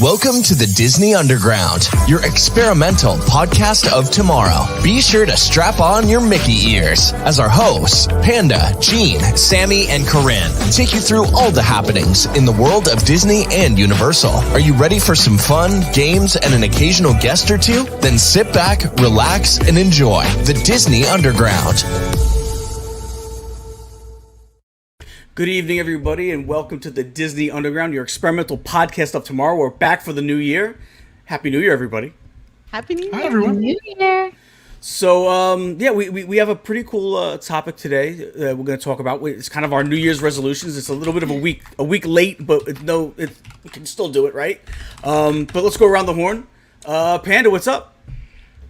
Welcome to the Disney Underground, your experimental podcast of tomorrow. Be sure to strap on your Mickey ears as our hosts, Panda, Gene, Sammy, and Corinne, take you through all the happenings in the world of Disney and Universal. Are you ready for some fun, games, and an occasional guest or two? Then sit back, relax, and enjoy the Disney Underground. Good evening, everybody, and welcome to the Disney Underground, your experimental podcast of tomorrow. We're back for the new year. Happy New Year, everybody. Happy New Year. Hi, everyone. New Year. So, we have a pretty cool topic today we're going to talk about. It's kind of our New Year's resolutions. It's a little bit of a week late, but we can still do it, right? But let's go around the horn. Panda, what's up?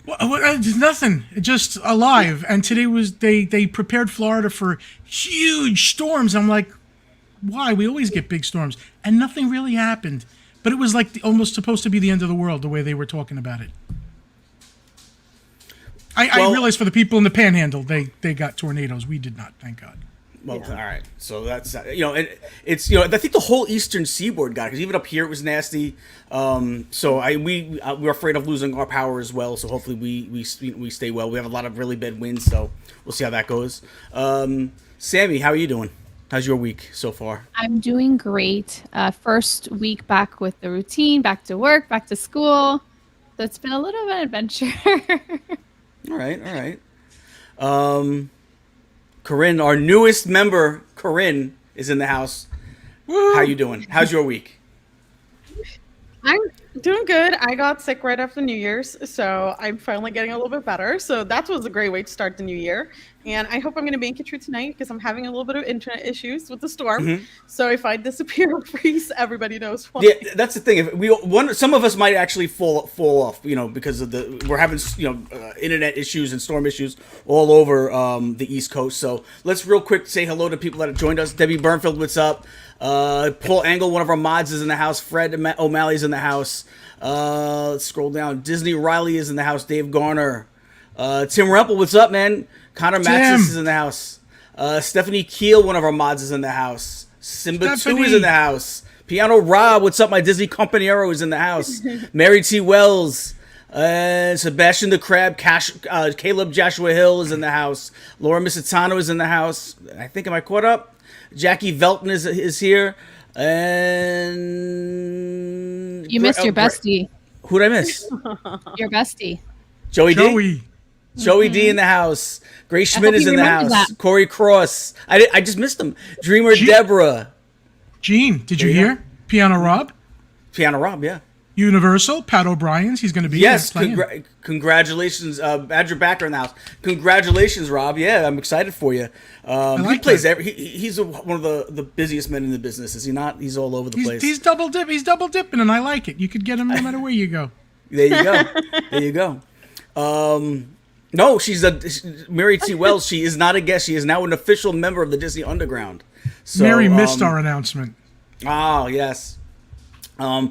Well, nothing. Just alive. And today was they prepared Florida for huge storms. I'm like, why? We always get big storms, and nothing really happened. But it was like almost supposed to be the end of the world the way they were talking about it. I realized for the people in the Panhandle, they got tornadoes. We did not, thank God. Well, yeah. All right. So that's it's I think the whole eastern seaboard got it, because even up here it was nasty. So we're afraid of losing our power as well. So hopefully we stay well. We have a lot of really bad winds, so we'll see how that goes. Sammy, how are you doing? How's your week so far? I'm doing great. First week back with the routine, back to work, back to school. So it's been a little bit of an adventure. All right. Corinne, our newest member, Corinne, is in the house. Woo! How you doing? How's your week? I'm doing good. I got sick right after New Year's, so I'm finally getting a little bit better. So that was a great way to start the new year. And I hope I'm going to make it through tonight, because I'm having a little bit of internet issues with the storm. Mm-hmm. So if I disappear or freeze, everybody knows why. Yeah, that's the thing. If some of us might actually fall off, because of we're having internet issues and storm issues all over the East Coast. So let's real quick say hello to people that have joined us. Debbie Burnfield, what's up? Paul Angle, one of our mods, is in the house. Fred O'Malley's in the house. Let's scroll down. Disney Riley is in the house. Dave Garner. Tim Rempel, what's up, man? Connor Maxis is in the house. Stephanie Keel, one of our mods, is in the house. Simba 2 is in the house. Piano Rob, what's up? My Disney Companiero is in the house. Mary T. Wells. Sebastian the Crab. Caleb Joshua Hill is in the house. Laura Misitano is in the house. Am I caught up? Jackie Velton is here. And You missed your bestie. Who'd I miss? Your bestie. Joey D. Joey D in the house. Grace Schmidt is in the house. That. Corey Cross. I just missed him. Dreamer Deborah. Gene, did you hear? Piano Rob? Piano Rob, yeah. Universal, Pat O'Brien's. He's going to be yes. Congratulations. Add your backer in the house. Congratulations, Rob. Yeah, I'm excited for you. He plays he's one of the busiest men in the business, is he not? He's all over the place. He's double dipping, and I like it. You could get him no matter where you go. There you go. No, she's Mary T. Wells. She is not a guest. She is now an official member of the Disney Underground. So, Mary missed our announcement. Oh yes. Are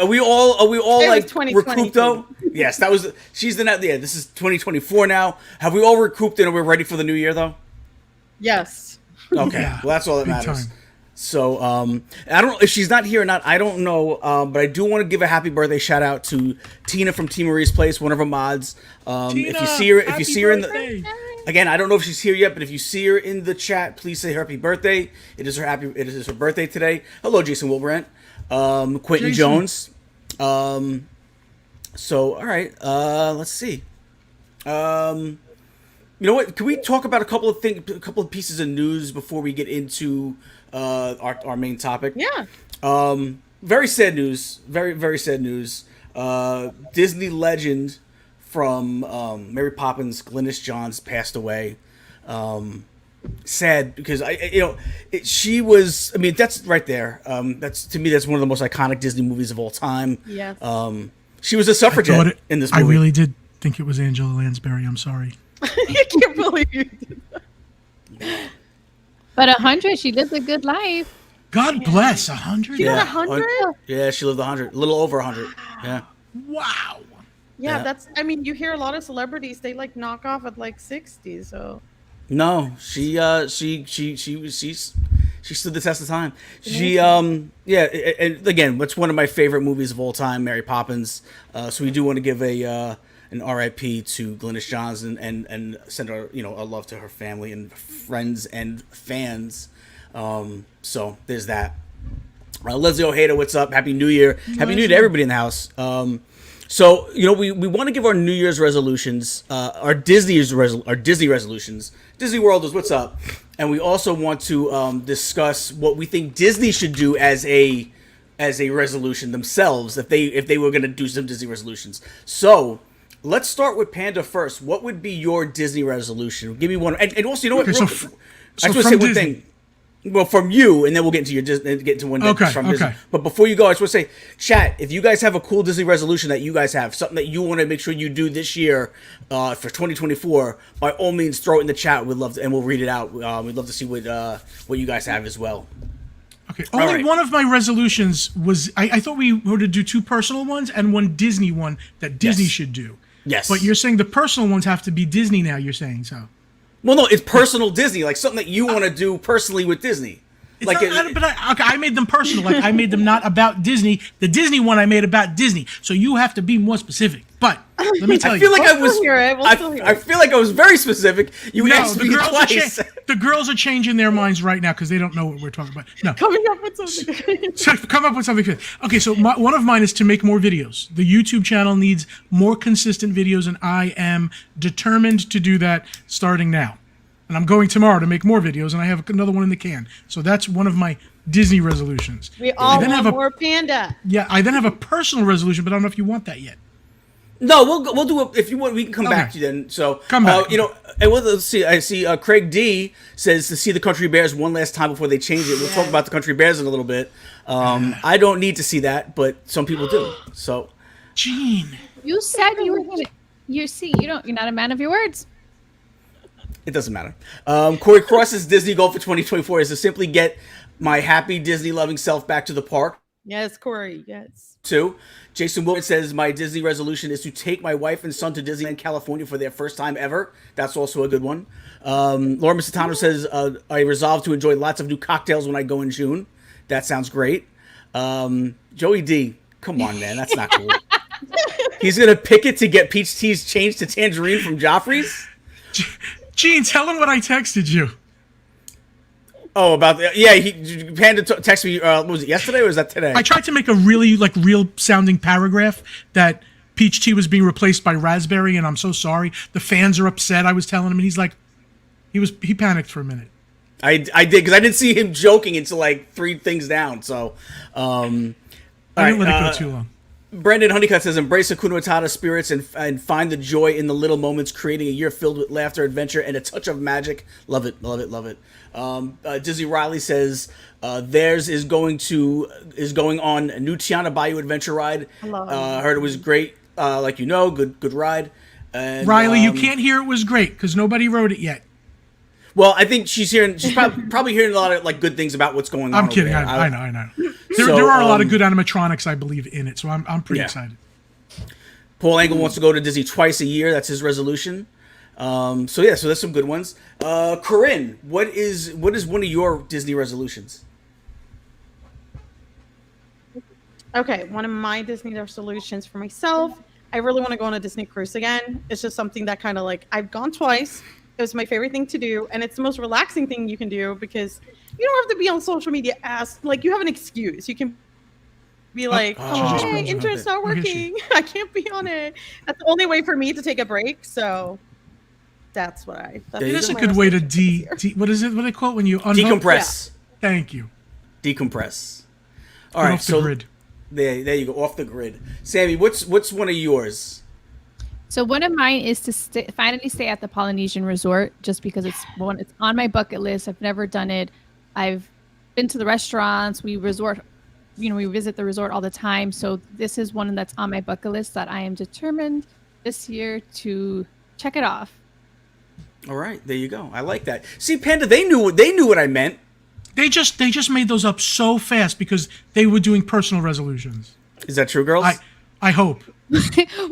we all like recouped though? Yes, that was. She's the yeah. This is 2024 now. Have we all recouped and we're ready for the new year though? Yes. Okay. Yeah, well, that's all that matters. Time. So, I don't know if she's not here or not. I don't know. But I do want to give a happy birthday shout out to Tina from Tea Marie's Place, one of her mods. Tina, if you see her in the, again, I don't know if she's here yet, but if you see her in the chat, please say happy birthday. It is her birthday today. Hello, Jason Wilbrant, Quentin Jones. So, all right. Let's see. You know what? Can we talk about a couple of pieces of news before we get into our main topic? Yeah. Very sad news. Very, very sad news. Disney legend from Mary Poppins, Glynis Johns, passed away. Sad because she was. I mean, that's right there. That's to me. That's one of the most iconic Disney movies of all time. Yes. She was a suffragette in this movie. I really did think it was Angela Lansbury. I'm sorry. I can't believe you did that. But 100, she lived a good life. God bless 100. She got 100? Yeah, she lived 100, a little over 100. Yeah. Wow. Yeah, that's. I mean, you hear a lot of celebrities, they like knock off at like 60. So. No, she's She stood the test of time. She, yeah, and again, what's one of my favorite movies of all time, Mary Poppins. So we do want to give an R.I.P. to Glynis Johns and send our our love to her family and friends and fans. So there's that. Leslie Ojeda, what's up? Happy New Year! Happy New Year to everybody in the house. So we want to give our New Year's resolutions, our Disney resolutions. Disney World is what's up, and we also want to discuss what we think Disney should do as a resolution themselves if they were going to do some Disney resolutions. So let's start with Panda first. What would be your Disney resolution? Give me one, and also I just want to say one thing. Well, from you, and then we'll get into one from Disney. But before you go, I just want to say, chat, if you guys have a cool Disney resolution that you guys have, something that you want to make sure you do this year for 2024, by all means, throw it in the chat. We'd love to, and we'll read it out. We'd love to see what you guys have as well. Okay. Only one of my resolutions was I thought we were to do 2 personal ones and 1 Disney one that Disney should do. Yes. But you're saying the personal ones have to be Disney now. You're saying so. Well, no, it's personal Disney, like something that you want to do personally with Disney. But I made them personal. Like I made them not about Disney. The Disney one I made about Disney. So you have to be more specific. But let me tell you, I feel like I was very specific. You asked me twice. The girls are changing their minds right now because they don't know what we're talking about. No, coming up with something. So come up with something. Okay, so one of mine is to make more videos. The YouTube channel needs more consistent videos, and I am determined to do that starting now. And I'm going tomorrow to make more videos, and I have another one in the can. So that's one of my Disney resolutions. We all want more Panda. Yeah, I then have a personal resolution, but I don't know if you want that yet. No, we'll do it if you want. We can come back to you then. So come back. And let's see. I see Craig D says to see the Country Bears one last time before they change it. We'll talk about the Country Bears in a little bit. I don't need to see that, but some people do. So, Gene, you said you were gonna. You're not a man of your words. It doesn't matter. Corey Cross's Disney goal for 2024 is to simply get my happy Disney-loving self back to the park. Yes, Corey, yes. 2. Jason Wilson says, my Disney resolution is to take my wife and son to Disneyland, California for their first time ever. That's also a good one. Laura Misitano says, I resolve to enjoy lots of new cocktails when I go in June. That sounds great. Joey D, come on, man. That's not cool. He's going to pick it to get peach teas changed to tangerine from Joffrey's? Gene, tell him what I texted you. Oh, about the, yeah, Panda texted me. What was it, yesterday or was that today? I tried to make a really real sounding paragraph that peach tea was being replaced by raspberry, and I'm so sorry. The fans are upset. I was telling him, and he's like, he panicked for a minute. I did because I didn't see him joking until like 3 things down. So, I didn't let it go too long. Brandon Honeycutt says, embrace Hakuna Matata spirits and find the joy in the little moments, creating a year filled with laughter, adventure, and a touch of magic. Love it, love it, love it. Dizzy Riley says, theirs is going on a new Tiana Bayou adventure ride. Heard it was great, good ride. And, Riley, you can't hear it was great because nobody wrote it yet. Well, I think she's probably hearing a lot of good things about what's going on. I'm kidding. I know. There are a lot of good animatronics, I believe, in it, so I'm pretty excited. Paul Angle wants to go to Disney twice a year. That's his resolution. So that's some good ones. Corinne, what is one of your Disney resolutions? Okay, one of my Disney resolutions for myself, I really want to go on a Disney cruise again. It's just something that kind of I've gone twice. It was my favorite thing to do, and it's the most relaxing thing you can do because you don't have to be on social media you have an excuse. You can be internet's not working. I can't be on it. That's the only way for me to take a break, so that's what I... It is a good way to what is it? What do they call it when you decompress? Yeah. Thank you. Decompress. All right, off the grid. There you go, off the grid. Sammy, what's one of yours? So one of mine is to finally stay at the Polynesian Resort, just because it's on my bucket list. I've never done it. I've been to the restaurants. We visit the resort all the time. So this is one that's on my bucket list that I am determined this year to check it off. All right, there you go. I like that. See, Panda, they knew what I meant. They just made those up so fast because they were doing personal resolutions. Is that true, girls? I hope.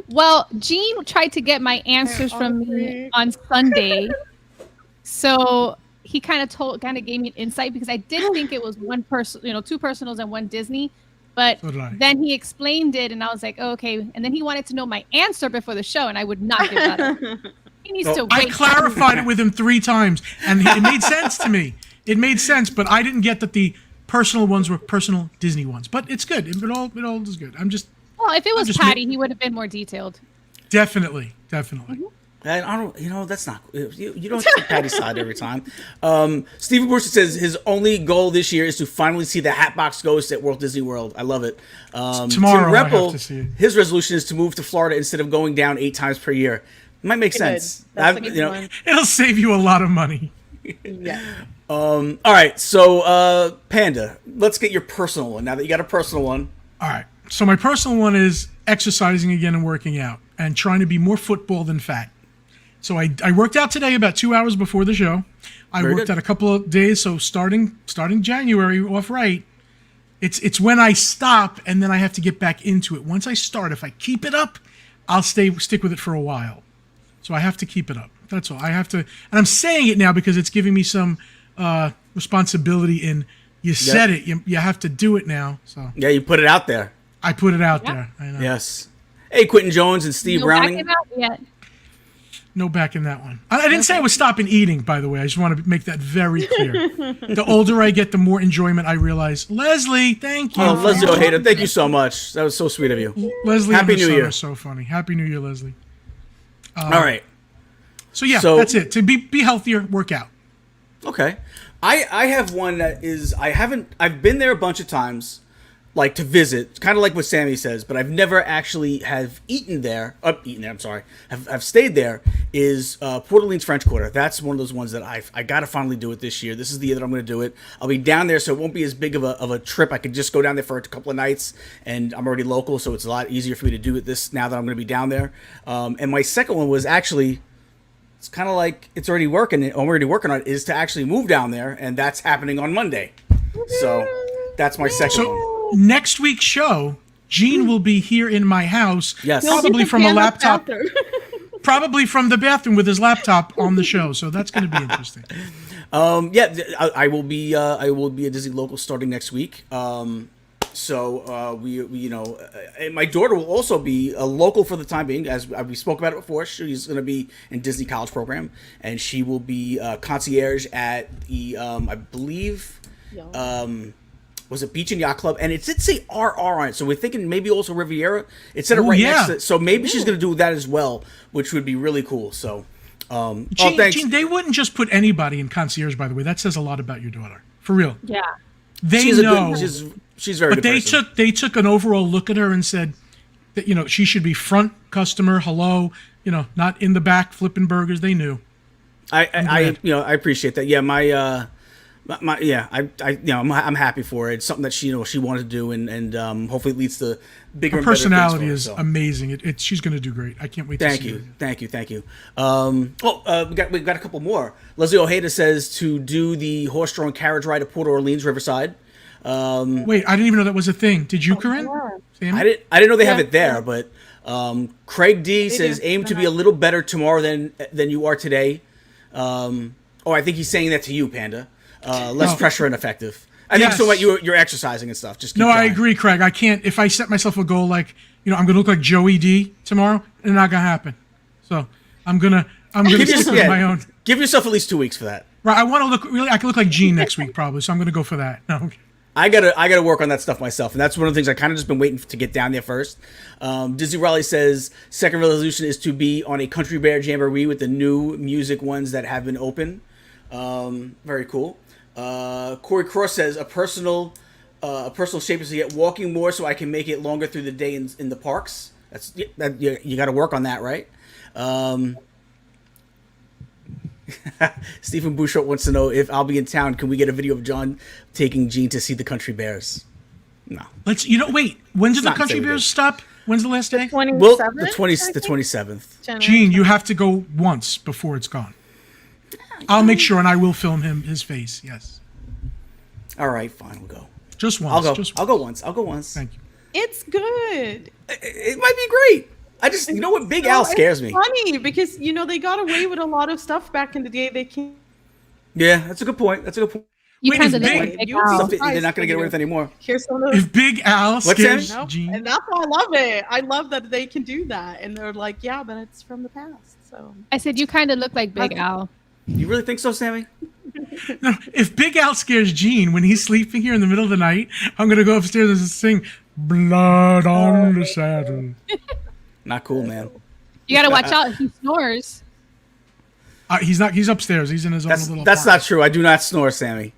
Well, Jean tried to get my answers from me on Sunday. So he kind of gave me an insight, because I did think it was one person, two personals and one Disney. But So did I. then he explained it, and I was like, oh, okay. And then he wanted to know my answer before the show, and I would not give that up. He needs to I wait. clarified it with him 3 times, and it made sense to me. It made sense, but I didn't get that the personal ones were personal Disney ones. But it's good. It all is good. Well, if it was just Patty, he would have been more detailed. Definitely. I don't. That's not. You don't take Patty's side every time. Stephen Brewster says his only goal this year is to finally see the Hatbox Ghost at Walt Disney World. I love it. Tomorrow, Tim I have Reppel, to see it. his resolution is to move to Florida instead of going down 8 times per year. Might make sense. That's a good one. It'll save you a lot of money. Yeah. All right. So, Panda, let's get your personal one. Now that you got a personal one. All right. So my personal one is exercising again and working out and trying to be more football than fat. So I worked out today about 2 hours before the show. I Very worked good. out a couple of days. So starting January off right, it's when I stop and then I have to get back into it. Once I start, if I keep it up, I'll stick with it for a while. So I have to keep it up. That's all. I have to, and I'm saying it now because it's giving me some responsibility in. You said it. You have to do it now. So Yeah, you put it out there. I put it out there. I know. Yes. Hey, Quentin Jones and Steve No Browning. backing out yet. No back in that one. I didn't say I was stopping eating, by the way. I just want to make that very clear. The older I get, the more enjoyment I realize. Leslie, thank you. Oh, Leslie Ojeda, thank you so much. That was so sweet of you. Leslie Happy and her New son Year. are so funny. Happy New Year, Leslie. All right. So yeah, So- that's it. To be healthier, work out. Okay. I have one that is I've been there a bunch of times, like to visit, kind of like what Sammy says, but I've never actually have eaten there. I'm sorry. Have stayed there. Is Port Orleans French Quarter. That's one of those ones that I got to finally do it this year. This is the year that I'm going to do it. I'll be down there, so it won't be as big of a trip. I could just go down there for a couple of nights, and I'm already local, so it's a lot easier for me to do it this now that I'm going to be down there. And my second one was actually. It's kind of like it's already working. I'm already working on it. Is to actually move down there, and that's happening on Monday. So that's my second one. So next week's show, Gene will be here in my house. Yes. Probably from a laptop. Bathroom. Probably from the bathroom with his laptop on the show. So that's going to be interesting. Yeah, I will be a Disney local starting next week. So my daughter will also be a local for the time being, as we spoke about it before. She's going to be in Disney College program, and she will be concierge at the I believe was it Beach and Yacht Club, and it did say RR on it, so we're thinking maybe also Riviera. It said it right next to it, so maybe she's going to do that as well, which would be really cool. So, thanks. Gene, they wouldn't just put anybody in concierge, by the way. That says a lot about your daughter. For real. Yeah. They She's a know. good, she's very. But good person. they took an overall look at her and said that she should be front customer, hello, not in the back flipping burgers. They knew. I appreciate that. Yeah, I'm happy for it. It's something that she wanted to do, and hopefully it leads to bigger. Her and better things personality for her, is so. amazing. She's going to do great. I can't wait to see her. Thank you. We've got a couple more. Leslie Ojeda says to do the horse-drawn carriage ride at Port Orleans Riverside. Wait, I didn't even know that was a thing. Did you, Corinne? Sam? I didn't know they have it there, but Craig D says do. aim to be a little better tomorrow than you are today. I think he's saying that to you, Panda. Less pressure and effective. I think so. What you're exercising and stuff. Just keep I trying. agree, Craig. I can't. If I set myself a goal like I'm going to look like Joey D tomorrow, it's not going to happen. So I'm gonna stick with my own. Give yourself at least 2 weeks for that. Right. I want to look really. I can look like Gene next week probably. So I'm going to go for that. No. Okay. I gotta work on that stuff myself, and that's one of the things I kind of just been waiting to get down there first. Disney Raleigh says second resolution is to be on a Country Bear Jamboree with the new music ones that have been open. Very cool. Corey Cross says a personal shape is to get walking more so I can make it longer through the day in the parks. You got to work on that, right? Stephen Bouchard wants to know if I'll be in town. Can we get a video of John taking Gene to see the Country Bears? No. Let's. Wait. When do the not Country say we Bears did. stop? When's the last day? 27th, Well, I the think? 27th. Gene, you have to go once before it's gone. I'll make sure, and I will film his face. Yes. All right, fine, we'll go. Just once. I'll go once. Thank you. It's good. It might be great. I just, what, Big Al scares me. Funny because they got away with a lot of stuff back in the day. They can't Yeah, that's a good point. You Wait, kind if of look Big- like Big you'd be Al. Something they're not going to get away with anymore. Here's some of If Big Al scares Sam? no, Gene, and that's why I love it. I love that they can do that, and they're like, yeah, but it's from the past. So I said you kind of look like Big Al. You really think so, Sammy? no, if Big Al scares Gene when he's sleeping here in the middle of the night, I'm gonna go upstairs and sing "Blood on the Saddle." Not cool, man. You gotta watch out. He snores. He's not. He's upstairs. He's in his own little. That's not apartment. true. I do not snore, Sammy.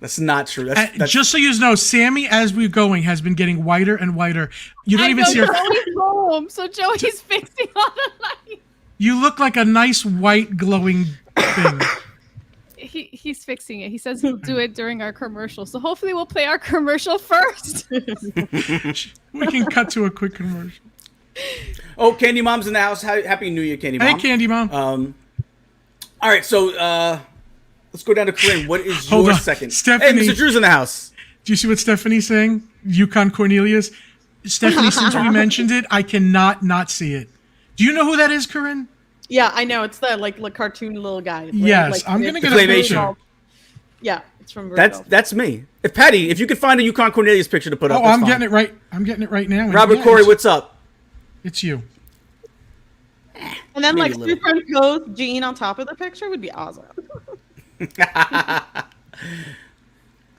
That's not true. That's Just so you know, Sammy, as we're going, has been getting whiter and whiter. You don't I even know see her. Joey's home, so Joey's fixing all the lights. You look like a nice white glowing thing. He's fixing it. He says he'll do it during our commercial. So hopefully we'll play our commercial first. We can cut to a quick commercial. Oh, Candy Mom's in the house. Happy New Year, Candy Mom. Hey, Candy Mom. All right, so let's go down to Corinne. What is Hold your on. second? Stephanie. Hey, Mr. Drew's in the house. Do you see what Stephanie's saying? Yukon Cornelius. Stephanie, since we mentioned it, I cannot not see it. Do you know who that is, Corinne? yeah, I know it's the like cartoon little guy. right? Yes, Like, I'm gonna it's get a Claymation. picture. Yeah, it's from Virgo. That's me. If Patty, if you could find a Yukon Cornelius picture to put up, Oh, I'm getting it right. I'm getting it right now. Robert Yeah, Corey, it's- what's up? It's you. And then Maybe like a little. superimposed Gene on top of the picture would be awesome.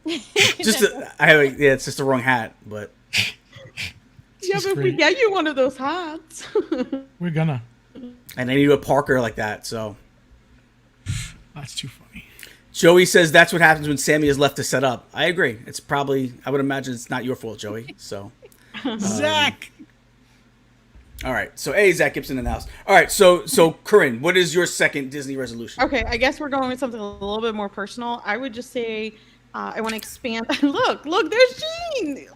It's just the wrong hat, but Yeah, is but if we great. get you one of those hats. We're gonna. and I need a Parker like that. So That's too funny. Joey says that's what happens when Sammy is left to set up. I agree. It's probably, I would imagine it's not your fault, Joey. So Zach. all right. So Zach Gibson in the house. All right. So Corinne, what is your second Disney resolution? Okay, I guess we're going with something a little bit more personal. I would just say I want to expand. Look, there's Gene.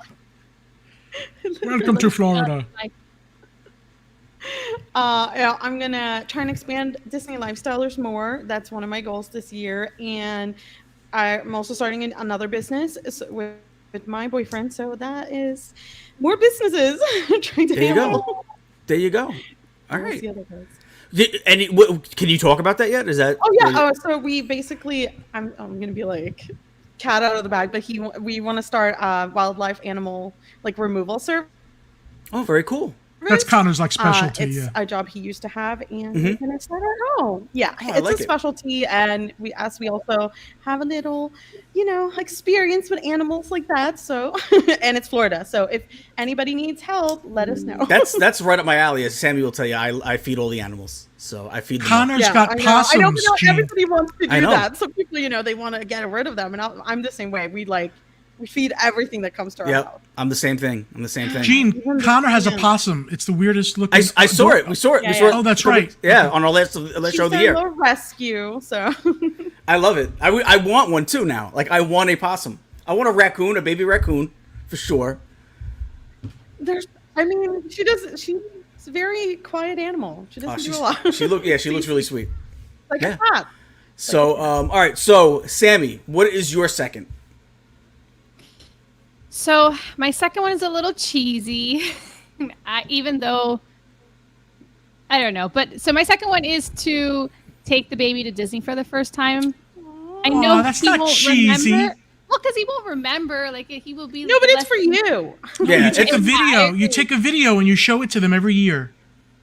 Welcome to Florida. Yeah, I'm gonna try and expand Disney Lifestylers more. That's one of my goals this year, and I'm also starting another business with my boyfriend. So that is more businesses. Trying to There you handle. go. There you go. All We'll right. see how that goes. Can you talk about that yet? Is that? Oh yeah. So we basically, I'm gonna be like cat out of the bag, but we want to start wildlife animal like removal service. Oh, very cool. That's Connor's like specialty. It's Yeah. a job he used to have, and we're gonna start our own. Yeah, Oh, I it's like a it. specialty, and we also have a little, experience with animals like that. So, and it's Florida, so if anybody needs help, let us know. That's right up my alley. As Sammy will tell you, I feed all the animals, so I feed them. all. Connor's Yeah, got I know. possums. I don't know Gene. everybody wants to I do know. that. Some people, they want to get rid of them, and I'm the same way. We feed everything that comes to our house. Yep, I'm the same thing. Gene, Even the Connor has a fans. possum. It's the weirdest looking. I saw it. We saw it. Yeah, we saw yeah. it. Oh, that's right. Yeah, on our last show of She's the a year. little rescue, so I love it. I want one too now. Like I want a possum. I want a raccoon, a baby raccoon, for sure. she's a very quiet animal. She doesn't do a lot. She looks really sweet. like yeah. a cat. So all right. So Sammy, what is your second? So my second one is a little cheesy, even though I don't know. But so my second one is to take the baby to Disney for the first time. I know that's he not won't cheesy. remember. Well, because he won't remember. Like he will be. No, but it's less for than- you. Yeah, You take a it's- video. You take a video and you show it to them every year.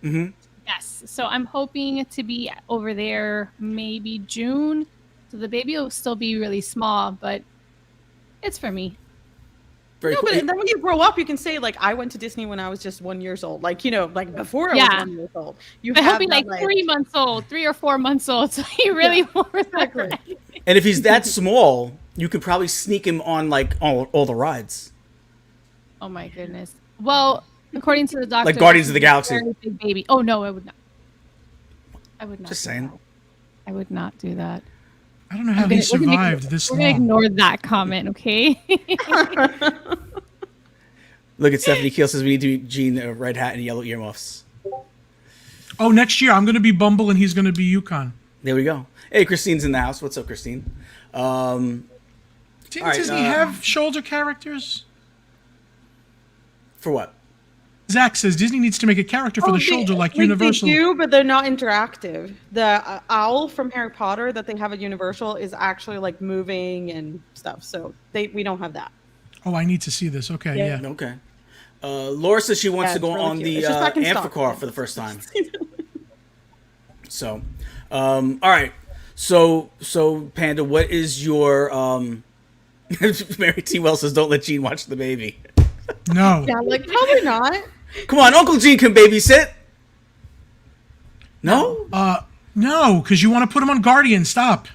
Yes. So I'm hoping to be over there maybe June. So the baby will still be really small, but it's for me. very No, cool. but then when you grow up, you can say like, "I went to Disney when I was just 1 year old." Like like before I was Yeah. 1 year old. You But he'll have be that, like 3 months old, 3 or 4 months old. So he really won't remember. Exactly. And if he's that small, you could probably sneak him on like all the rides. Oh my goodness. Well, according to the doctor, Like Guardians of the he's a Galaxy. very big baby. Oh no, I would not. I would not. Just do saying. that. I would not do that. I don't know how he We're gonna survived this We're gonna long. ignore that comment, okay? Look at Stephanie Keel says we need to be Gene a red hat and yellow earmuffs. Oh, next year I'm going to be Bumble and he's going to be Yukon. There we go. Hey, Christine's in the house. What's up, Christine? Didn't All right, Disney have shoulder characters? For what? Zach says Disney needs to make a character for the shoulder like Universal. They do, but they're not interactive. The owl from Harry Potter that they have at Universal is actually like moving and stuff. So we don't have that. Oh, I need to see this. Okay, yeah. Okay. Laura says she wants to go really on cute. the It's just back in stock. Amphicar for the first time. So, all right. So Panda, what is your Mary T. Wells says, "Don't let Gene watch the baby." No. Yeah, like probably not. Come on, Uncle Gene can babysit. No. No, because you want to put him on Guardian. Stop.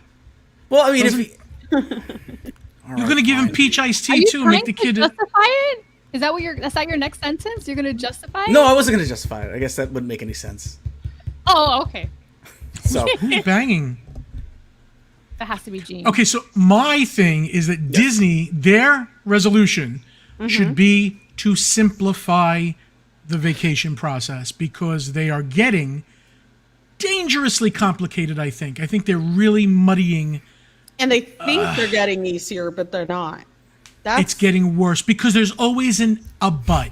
Well, I mean, You're going to give him peach iced tea too. Trying Make the to kid. justify it? Is that what that's not your next sentence? You're going to justify it? No, I wasn't going to justify it. I guess that wouldn't make any sense. Oh, okay. So Who's banging? That has to be Gene. Okay, so my thing is that Disney, their resolution should be to simplify the vacation process because they are getting dangerously complicated, I think. I think they're really muddying. And they think they're getting easier, but they're not. It's getting worse because there's always a but.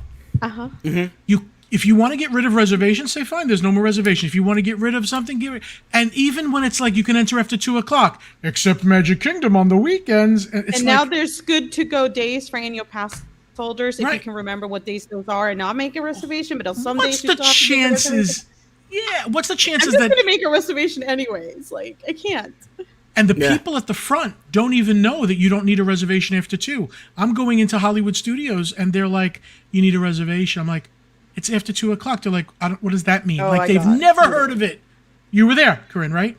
If you want to get rid of reservations, say fine, there's no more reservation. If you want to get rid of something, and even when it's like you can enter after 2:00, except Magic Kingdom on the weekends. And now there's good to go days for annual pass holders if Right. you can remember what days those are and not make a reservation. But on some what's days you the still have to make a reservation. chances? Yeah, what's the I'm chances just that gonna make a reservation anyways. Like I can't. and the people at the front don't even know that you don't need a reservation after 2. I'm going into Hollywood Studios and they're like, "You need a reservation." I'm like, "It's after 2:00." They're like, "What does that mean?" Oh, like I they've got never it. heard of it. You were there, Corinne, right?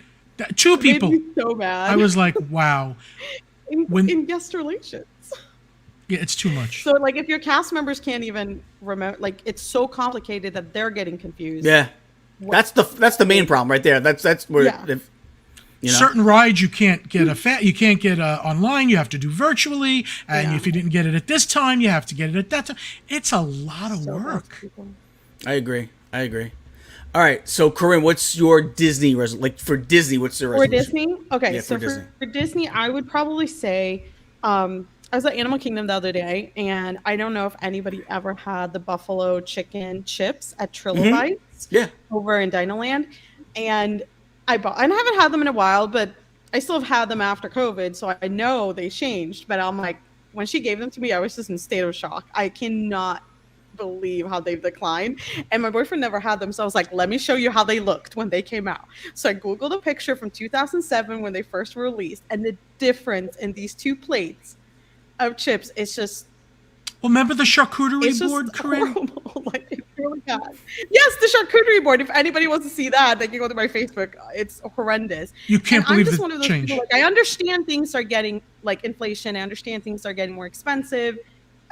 2 people. Made me so mad. I was like, "Wow." in guest relations. Yeah, it's too much. So like if your cast members can't even remember, like it's so complicated that they're getting confused. yeah, that's the main problem right there. That's where Yeah. Certain rides you can't get you can't get online. You have to do virtually, and if you didn't get it at this time, you have to get it at that time. It's a lot of work. I agree. All right, so Corinne, what's your Disney for Disney? What's the For resolution? Disney? Okay, Yeah, so for Disney. for Disney, I would probably say, I was at Animal Kingdom the other day, and I don't know if anybody ever had the buffalo chicken chips at Trilobites Yeah. over in Dinoland, and I haven't had them in a while, but I still have had them after COVID, so I know they changed. But I'm like, when she gave them to me, I was just in a state of shock. I cannot believe how they've declined, and my boyfriend never had them, so I was like, let me show you how they looked when they came out. So I googled a picture from 2007 when they first were released, and the difference in these 2 plates of chips is just Well, remember the charcuterie it's board, just Corinne? horrible. Like, it's really bad. Yes, the charcuterie board. If anybody wants to see that, they can go to my Facebook. It's horrendous. You can't And believe I'm just the one of those change. people, like, I understand things are getting like inflation. I understand things are getting more expensive.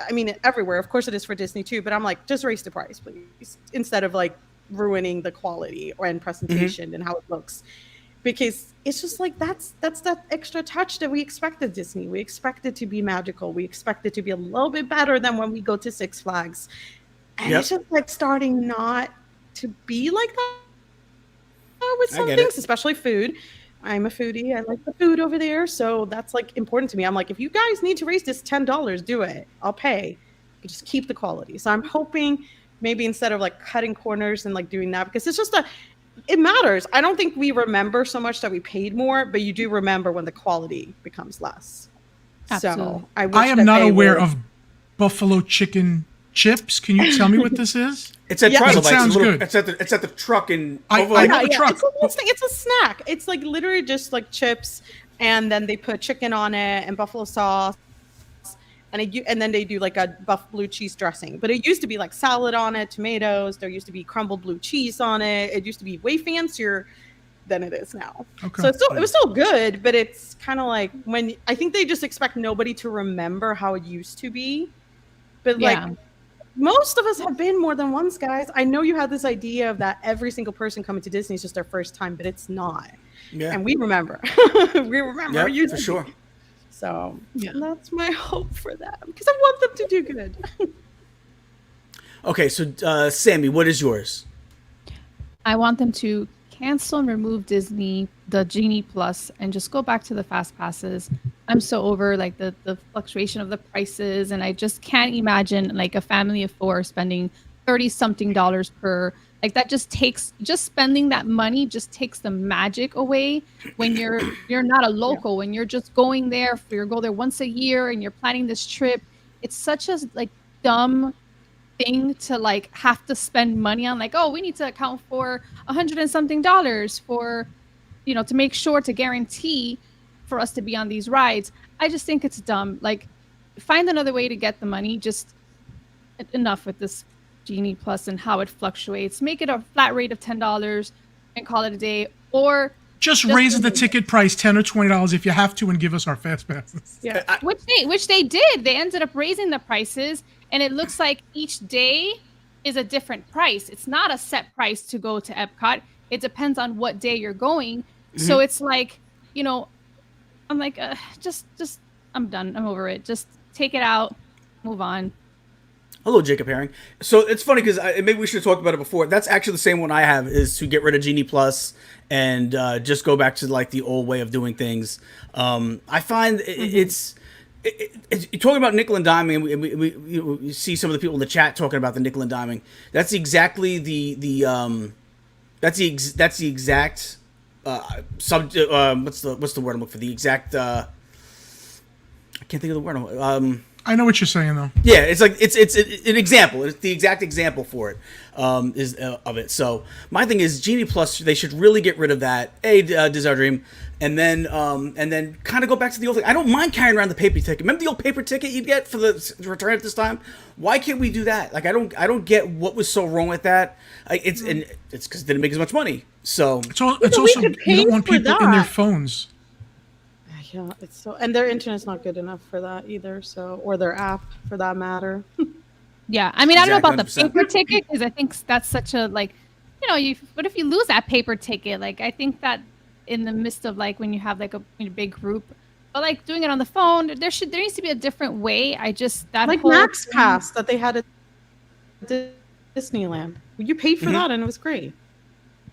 I mean, everywhere. Of course, it is for Disney too. But I'm like, just raise the price, please, instead of like ruining the quality and presentation and how it looks. Because it's just like that's that extra touch that we expect of Disney. We expect it to be magical. We expect it to be a little bit better than when we go to Six Flags. And it's just like starting not to be like that with some things, especially food. I'm a foodie. I like the food over there. So that's like important to me. I'm like, if you guys need to raise this $10, do it. I'll pay. But just keep the quality. So I'm hoping maybe instead of like cutting corners and like doing that, because it's just it matters. I don't think we remember so much that we paid more, but you do remember when the quality becomes less. Absolutely. So I am not aware of buffalo chicken chips. Can you tell me what this is? It's at Yeah, Trilobites. it sounds good. It's at the truck in. I over know like- the truck. It's a little thing. It's a snack. It's like literally just like chips, and then they put chicken on it and buffalo sauce, and then they do like a buff blue cheese dressing. But it used to be like salad on it, tomatoes. There used to be crumbled blue cheese on it. It used to be way fancier than it is now. Okay. So it was still good, but it's kind of like when I think they just expect nobody to remember how it used to be. But Yeah. like most of us have been more than once, guys. I know you had this idea of that every single person coming to Disney is just their first time, but it's not. Yeah. And we remember. We remember. Yeah, our used for to sure. be. So Yeah. that's my hope for them because I want them to do good. Okay, so Sammy, what is yours? I want them to cancel and remove the Genie Plus, and just go back to the fast passes. I'm so over like the fluctuation of the prices, and I just can't imagine like a family of 4 spending $30-something per. Like that just spending that money just takes the magic away when you're not a local, when you're just going there, go there once a year and you're planning this trip. It's such a like dumb thing to like have to spend money on, like, oh, we need to account for $100 and something for, to make sure to guarantee for us to be on these rides. I just think it's dumb. Like, find another way to get the money. Just enough with this Genie Plus and how it fluctuates. Make it a flat rate of $10 and call it a day, or just raise the ticket price $10 or $20 if you have to, and give us our fast passes. Yeah, which they did. They ended up raising the prices, and it looks like each day is a different price. It's not a set price to go to Epcot. It depends on what day you're going. Mm-hmm. So it's like, I'm like, just I'm done. I'm over it. Just take it out, move on. Hello, Jacob Herring. So it's funny because maybe we should have talked about it before. That's actually the same one I have, is to get rid of Genie Plus and just go back to like the old way of doing things. I find it's talking about nickel and diming, and we see some of the people in the chat talking about the nickel and diming. That's exactly that's the exact subject. What's the word I'm looking for? The exact. I can't think of the word. I know what you're saying, though. Yeah, it's like it's an example. It's the exact example for it, is of it. So my thing is Genie Plus. They should really get rid of that. Desire Dream, and then kind of go back to the old thing. I don't mind carrying around the paper ticket. Remember the old paper ticket you'd get for the return at this time? Why can't we do that? Like I don't get what was so wrong with that. It's because it didn't make as much money. So it's also you don't want people in their phones. Yeah, it's so, and their internet's not good enough for that either. So, or their app for that matter. Yeah, I mean, I don't know about 100%. the paper ticket, because I think that's such a what if you lose that paper ticket? Like, I think that in the midst of like when you have like a big group, but like doing it on the phone, there needs to be a different way. That like Max Pass that they had at Disneyland. You paid for that and it was great.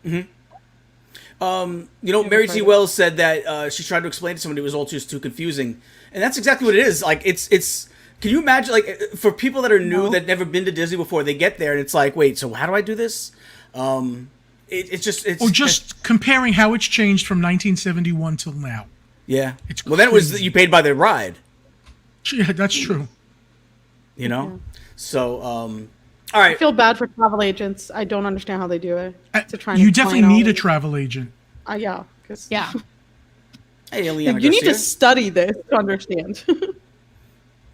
Mm-hmm. Mary T. Wells said that she tried to explain to somebody it was all too confusing, and that's exactly what it is. Like it's. Can you imagine, like, for people that are new that never been to Disney before, they get there and it's like, wait, so how do I do this? It's comparing how it's changed from 1971 till now. Yeah. It's well, then it was you paid by the ride. Yeah, that's true. So. All right. I feel bad for travel agents. I don't understand how they do it. You definitely need a travel agent. Yeah. Yeah. Hey, Eliana you need to study this to understand.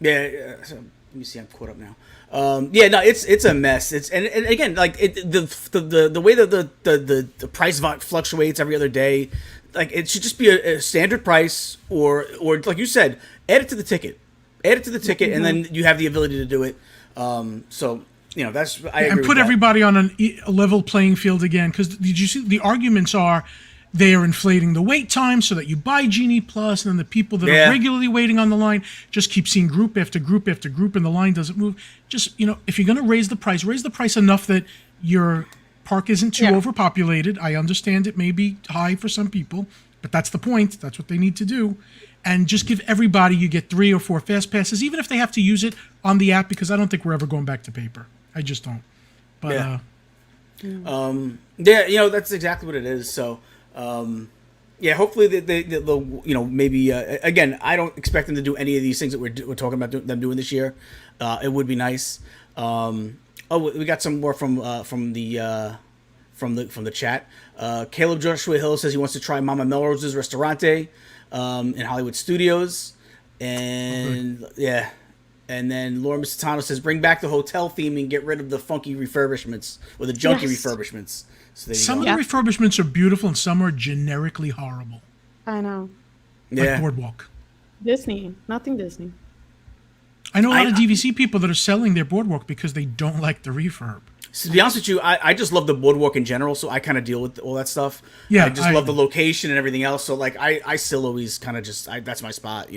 Yeah. So, let me see. I'm caught up now. No, it's a mess. It's and again, like the way that the price fluctuates every other day, like it should just be a standard price, or like you said, add it to the ticket, and then you have the ability to do it. So. That's I agree and put with everybody on a level playing field again. Because did you see the arguments are they are inflating the wait time so that you buy Genie Plus, and then the people that are regularly waiting on the line just keep seeing group after group after group, and the line doesn't move. Just if you're going to raise the price enough that your park isn't too overpopulated. I understand it may be high for some people, but that's the point. That's what they need to do. And just give everybody, you get 3 or 4 fast passes, even if they have to use it on the app, because I don't think we're ever going back to paper. I just don't. But that's exactly what it is. So hopefully they'll maybe again, I don't expect them to do any of these things that we're talking about them doing this year. It would be nice. We got some more from the chat. Caleb Joshua Hill says he wants to try Mama Melrose's Restaurante in Hollywood Studios, and And then Laura Mistano says, bring back the hotel theme and get rid of the funky refurbishments, or the junky refurbishments. So some of the refurbishments are beautiful and some are generically horrible. I know. Like Boardwalk. Disney. Nothing Disney. I know a lot of DVC people that are selling their Boardwalk because they don't like the refurb. So to be honest with you, I just love the Boardwalk in general, so I kind of deal with all that stuff. Yeah, I just love the location and everything else, so like I still always kind of that's my spot,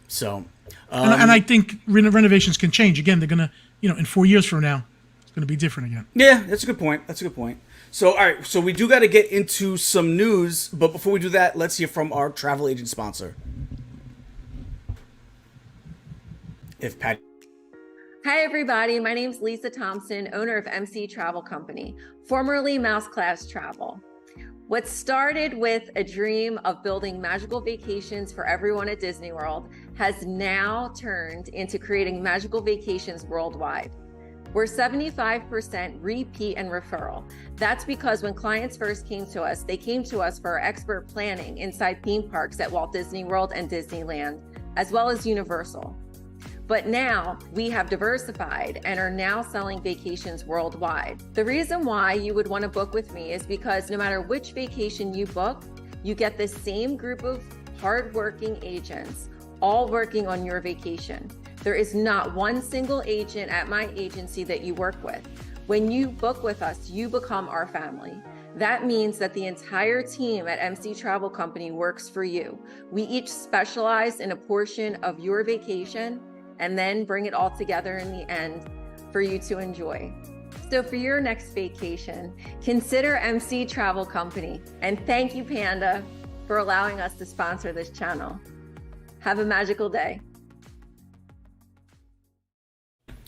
So... and I think renovations can change. Again, they're going to, in 4 years from now, it's going to be different again. Yeah, that's a good point. So, all right. So we do got to get into some news. But before we do that, let's hear from our travel agent sponsor. If Pat... Hi, everybody. My name is Lisa Thompson, owner of MC Travel Company, formerly Mouse Class Travel. What started with a dream of building magical vacations for everyone at Disney World has now turned into creating magical vacations worldwide. We're 75% repeat and referral. That's because when clients first came to us, they came to us for our expert planning inside theme parks at Walt Disney World and Disneyland, as well as Universal. But now we have diversified and are now selling vacations worldwide. The reason why you would want to book with me is because no matter which vacation you book, you get the same group of hardworking agents all working on your vacation. There is not one single agent at my agency that you work with. When you book with us, you become our family. That means that the entire team at MC Travel Company works for you. We each specialize in a portion of your vacation and then bring it all together in the end for you to enjoy. So for your next vacation, consider MC Travel Company. And thank you, Panda, for allowing us to sponsor this channel. Have a magical day.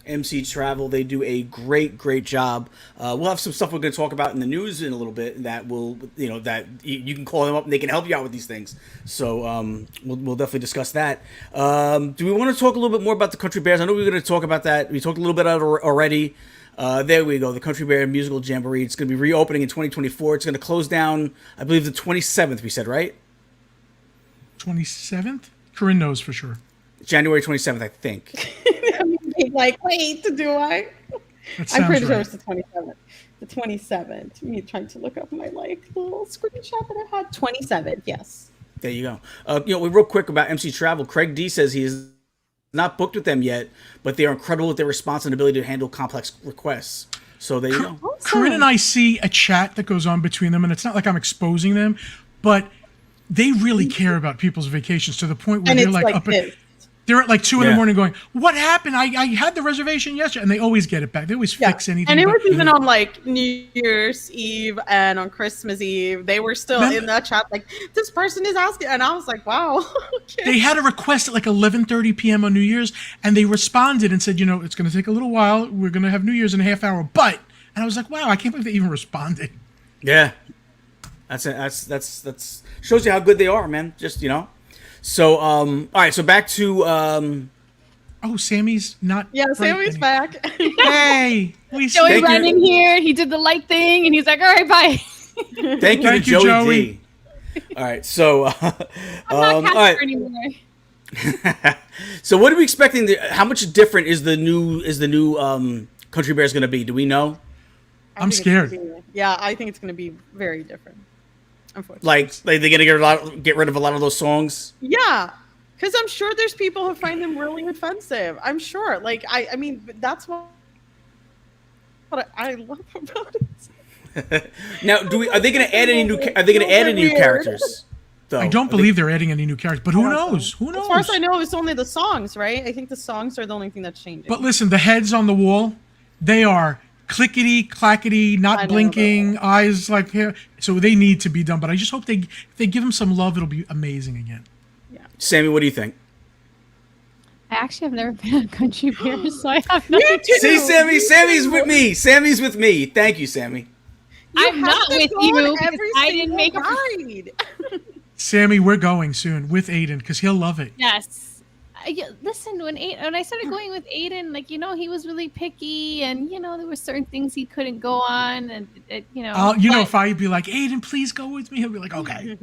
MC Travel, they do a great job. We'll have some stuff we're going to talk about in the news in a little bit that will, that you can call them up and they can help you out with these things. So we'll definitely discuss that. Do we want to talk a little bit more about the Country Bears? I know we were going to talk about that. We talked a little bit about it already. There we go. The Country Bear Musical Jamboree. It's going to be reopening in 2024. It's going to close down, I believe, the 27th. We said, right? 27th? Corinne knows for sure. January 27th, I think. Like, wait, do I? I'm pretty sure it's the 27th. The 27th. Me trying to look up my little screenshot that I had. 27th, yes. There you go. Real quick about MC Travel. Craig D says he is not booked with them yet, but they are incredible with their response and ability to handle complex requests. So there you go. Awesome. Corinne and I see a chat that goes on between them, and it's not like I'm exposing them, but they really care about people's vacations to the point where they're like up at... They're at like 2 in the morning going, what happened? I had the reservation yesterday. And they always get it back. They always fix anything. And it was even on like New Year's Eve and on Christmas Eve. They were still in that chat like, this person is asking. And I was like, wow. Okay. They had a request at like 11:30 p.m. on New Year's. And they responded and said, it's going to take a little while. We're going to have New Year's in a half hour. But, and I was like, wow, I can't believe they even responded. Yeah. That's shows you how good they are, man. Just, So, all right, so back to... Oh, Sammy's not... Yeah, Sammy's back. Hey! Joey running here. He did the light thing, and he's like, all right, bye. Thank you to Joey D. All right, so... I'm not Casper anymore. So what are we expecting? How much different is the new Country Bears going to be? Do we know? I'm scared. I think it's going to be very different. Like they're gonna get rid of a lot of those songs. Yeah, because I'm sure there's people who find them really offensive. I'm sure. Like I mean, that's what I love about it. Now, are they gonna add any new? Are they gonna add any new characters? Though? I don't believe they're adding any new characters, but who knows? Who knows? As far as I know, it's only the songs, right? I think the songs are the only thing that's changing. But listen, the heads on the wall, they are clickety clackety, not blinking, eyes like here. So they need to be done. But I just hope if they give them some love, it'll be amazing again. Yeah. Sammy, what do you think? I actually have never been on Country Bears, so I have no idea. See, Sammy's with me. Sammy's with me. Thank you, Sammy. I'm not with you because I didn't make a ride. Sammy, we're going soon with Aiden because he'll love it. Yes. Listen, when I started going with Aiden, he was really picky, and there were certain things he couldn't go on, and if I'd be like, Aiden, please go with me, he'll be like, okay.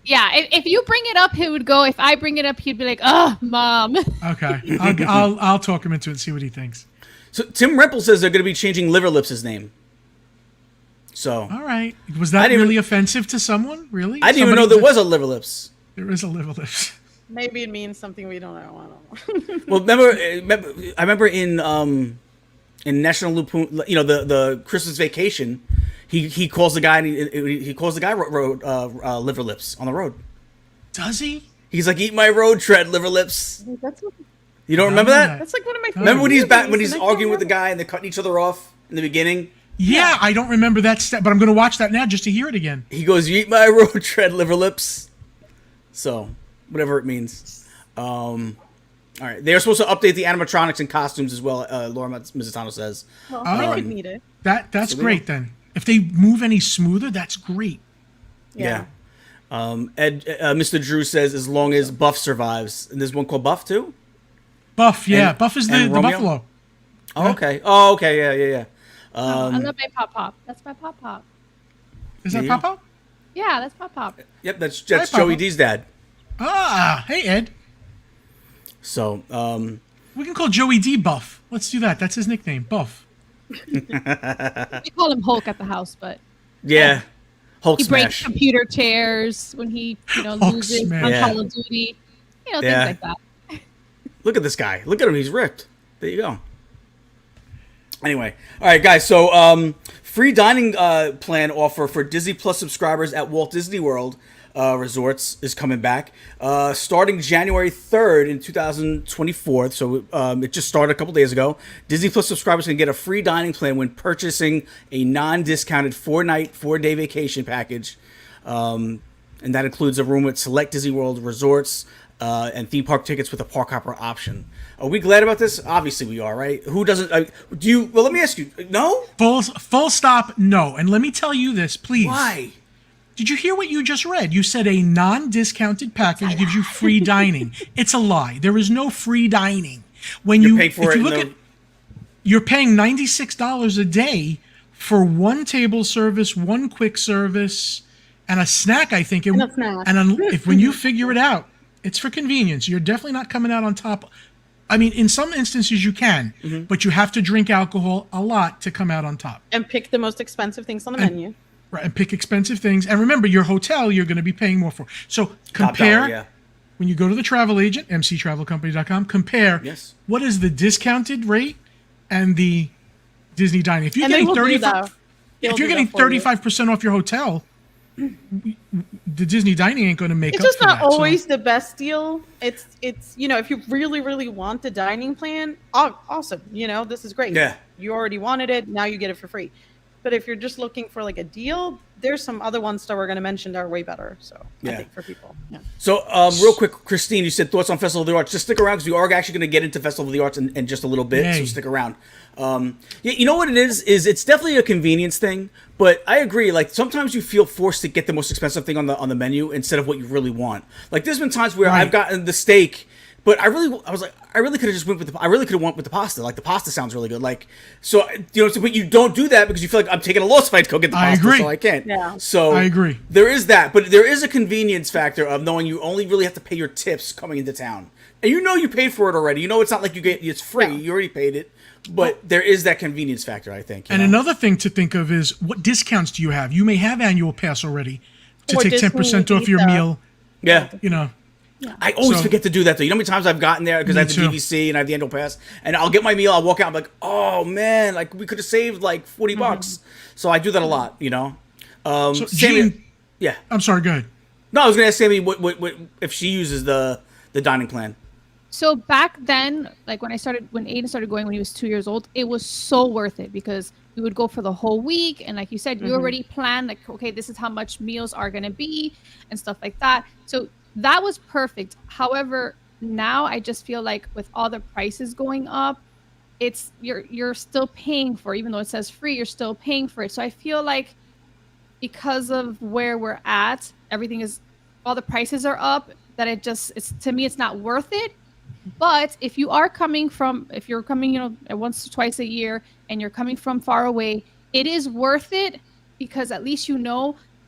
Yeah, if you bring it up, he would go. If I bring it up, he'd be like, oh, mom. Okay, I'll talk him into it and see what he thinks. So Tim Remple says they're going to be changing Liverlips' name. So all right, was that really offensive to someone? Really? I didn't even know there was a Liverlips. There is a Liverlips. Maybe it means something we don't know. I don't know. Well, I remember in National Lampoon, the Christmas Vacation, he calls the guy liver lips on the road. Does he? He's like, eat my road tread, liver lips. You don't remember that? That's like one of my. Remember when he's arguing with the guy and they're cutting each other off in the beginning? Yeah, I don't remember that step, but I'm going to watch that now just to hear it again. He goes, you eat my road tread, liver lips. So. Whatever it means. All right. They are supposed to update the animatronics and costumes as well, Laura Mizutano says. Well, I could need it. That's great then. If they move any smoother, that's great. Yeah. Mr. Drew says as long as Buff survives. And there's one called Buff too? Buff, yeah. And- Buff is the and Romeo? buffalo. Oh, okay. Oh, okay. Yeah. I love my Pop Pop. That's my Pop Pop. Is that Yeah. Papa? Yeah, that's Pop Pop. Yep, that's Papa. Joey D's dad. Ah, hey, Ed. So, We can call Joey D Buff. Let's do that. That's his nickname, Buff. We call him Hulk at the house, but yeah. Hulk he breaks smash. computer chairs when he, Hulk loses smash. on Yeah. Call of Duty. Things Yeah. like that. Look at this guy. Look at him. He's ripped. There you go. Anyway. All right, guys. So, free dining plan offer for Disney Plus subscribers at Walt Disney World resorts is coming back starting January 3rd in 2024. So it just started a couple days ago. Disney Plus subscribers can get a free dining plan when purchasing a non-discounted 4-night, 4-day vacation package. And that includes a room at select Disney World resorts and theme park tickets with a park hopper option. Are we glad about this? Obviously we are, right? Who doesn't? Do you? Well, let me ask you. No? Full stop, no. And let me tell you this, please. Why? Did you hear what you just read? You said a non-discounted package gives you free dining. It's a lie. There is no free dining. When You're you paying for if it you in look the- at, you're paying $96 a day for one table service, one quick service, and a snack. I think. And a snack. If when you figure it out, it's for convenience. You're definitely not coming out on top. I mean, in some instances you can, but you have to drink alcohol a lot to come out on top. And pick the most expensive things on the menu. Right, and pick expensive things. And remember, your hotel you're going to be paying more for. So Top compare, dollar, yeah. when you go to the travel agent, mctravelcompany.com, compare Yes. what is the discounted rate and the Disney dining. If you're And they getting will do 35, that. They'll if you're do getting that for you. 35% off your hotel, the Disney dining ain't going to make It's up just for not that. So- always the best deal. It's if you really want the dining plan, awesome. This is great. Yeah. You already wanted it, now you get it for free. But if you're just looking for like a deal, there's some other ones that we're going to mention that are way better. So Yeah. I think for people, yeah. So, real quick, Christine, you said thoughts on Festival of the Arts. Just stick around because we are actually going to get into Festival of the Arts in just a little bit. So Yay. stick around. Yeah, you know what it is it's definitely a convenience thing. But I agree. Like sometimes you feel forced to get the most expensive thing on the menu instead of what you really want. Like there's been times where Right. I've gotten the steak. But I really could have just went with the pasta. Like the pasta sounds really good. Like, so, but you don't do that because you feel like I'm taking a loss if I go get the I pasta, agree. so I can't. Yeah. So I agree. There is that, but there is a convenience factor of knowing you only really have to pay your tips coming into town. And you paid for it already. It's not like it's free. Yeah. You already paid it. But there is that convenience factor, I think. And another thing to think of is what discounts do you have? You may have annual pass already to Or take Disney 10% off your Visa. meal. Yeah. I always So- forget to do that, though. You know how many times I've gotten there because I have the Me too. DVC and I have the annual pass, and I'll get my meal, I'll walk out, I'm like, oh, man, like, we could have saved, like, $40 bucks. So I do that a lot, So, Sammy, Gene, yeah. I'm sorry, go ahead. No, I was going to ask Sammy what if she uses the dining plan. So back then, like when Aiden started going when he was 2 years old, it was so worth it because we would go for the whole week. And like you said, you already planned like, okay, this is how much meals are going to be and stuff like that. So that was perfect. However, now I just feel like with all the prices going up, it's you're still paying for, even though it says free, you're still paying for it. So I feel like because of where we're at, all the prices are up, that it's to me, it's not worth it. But if you're coming, once or twice a year and you're coming from far away, it is worth it because at least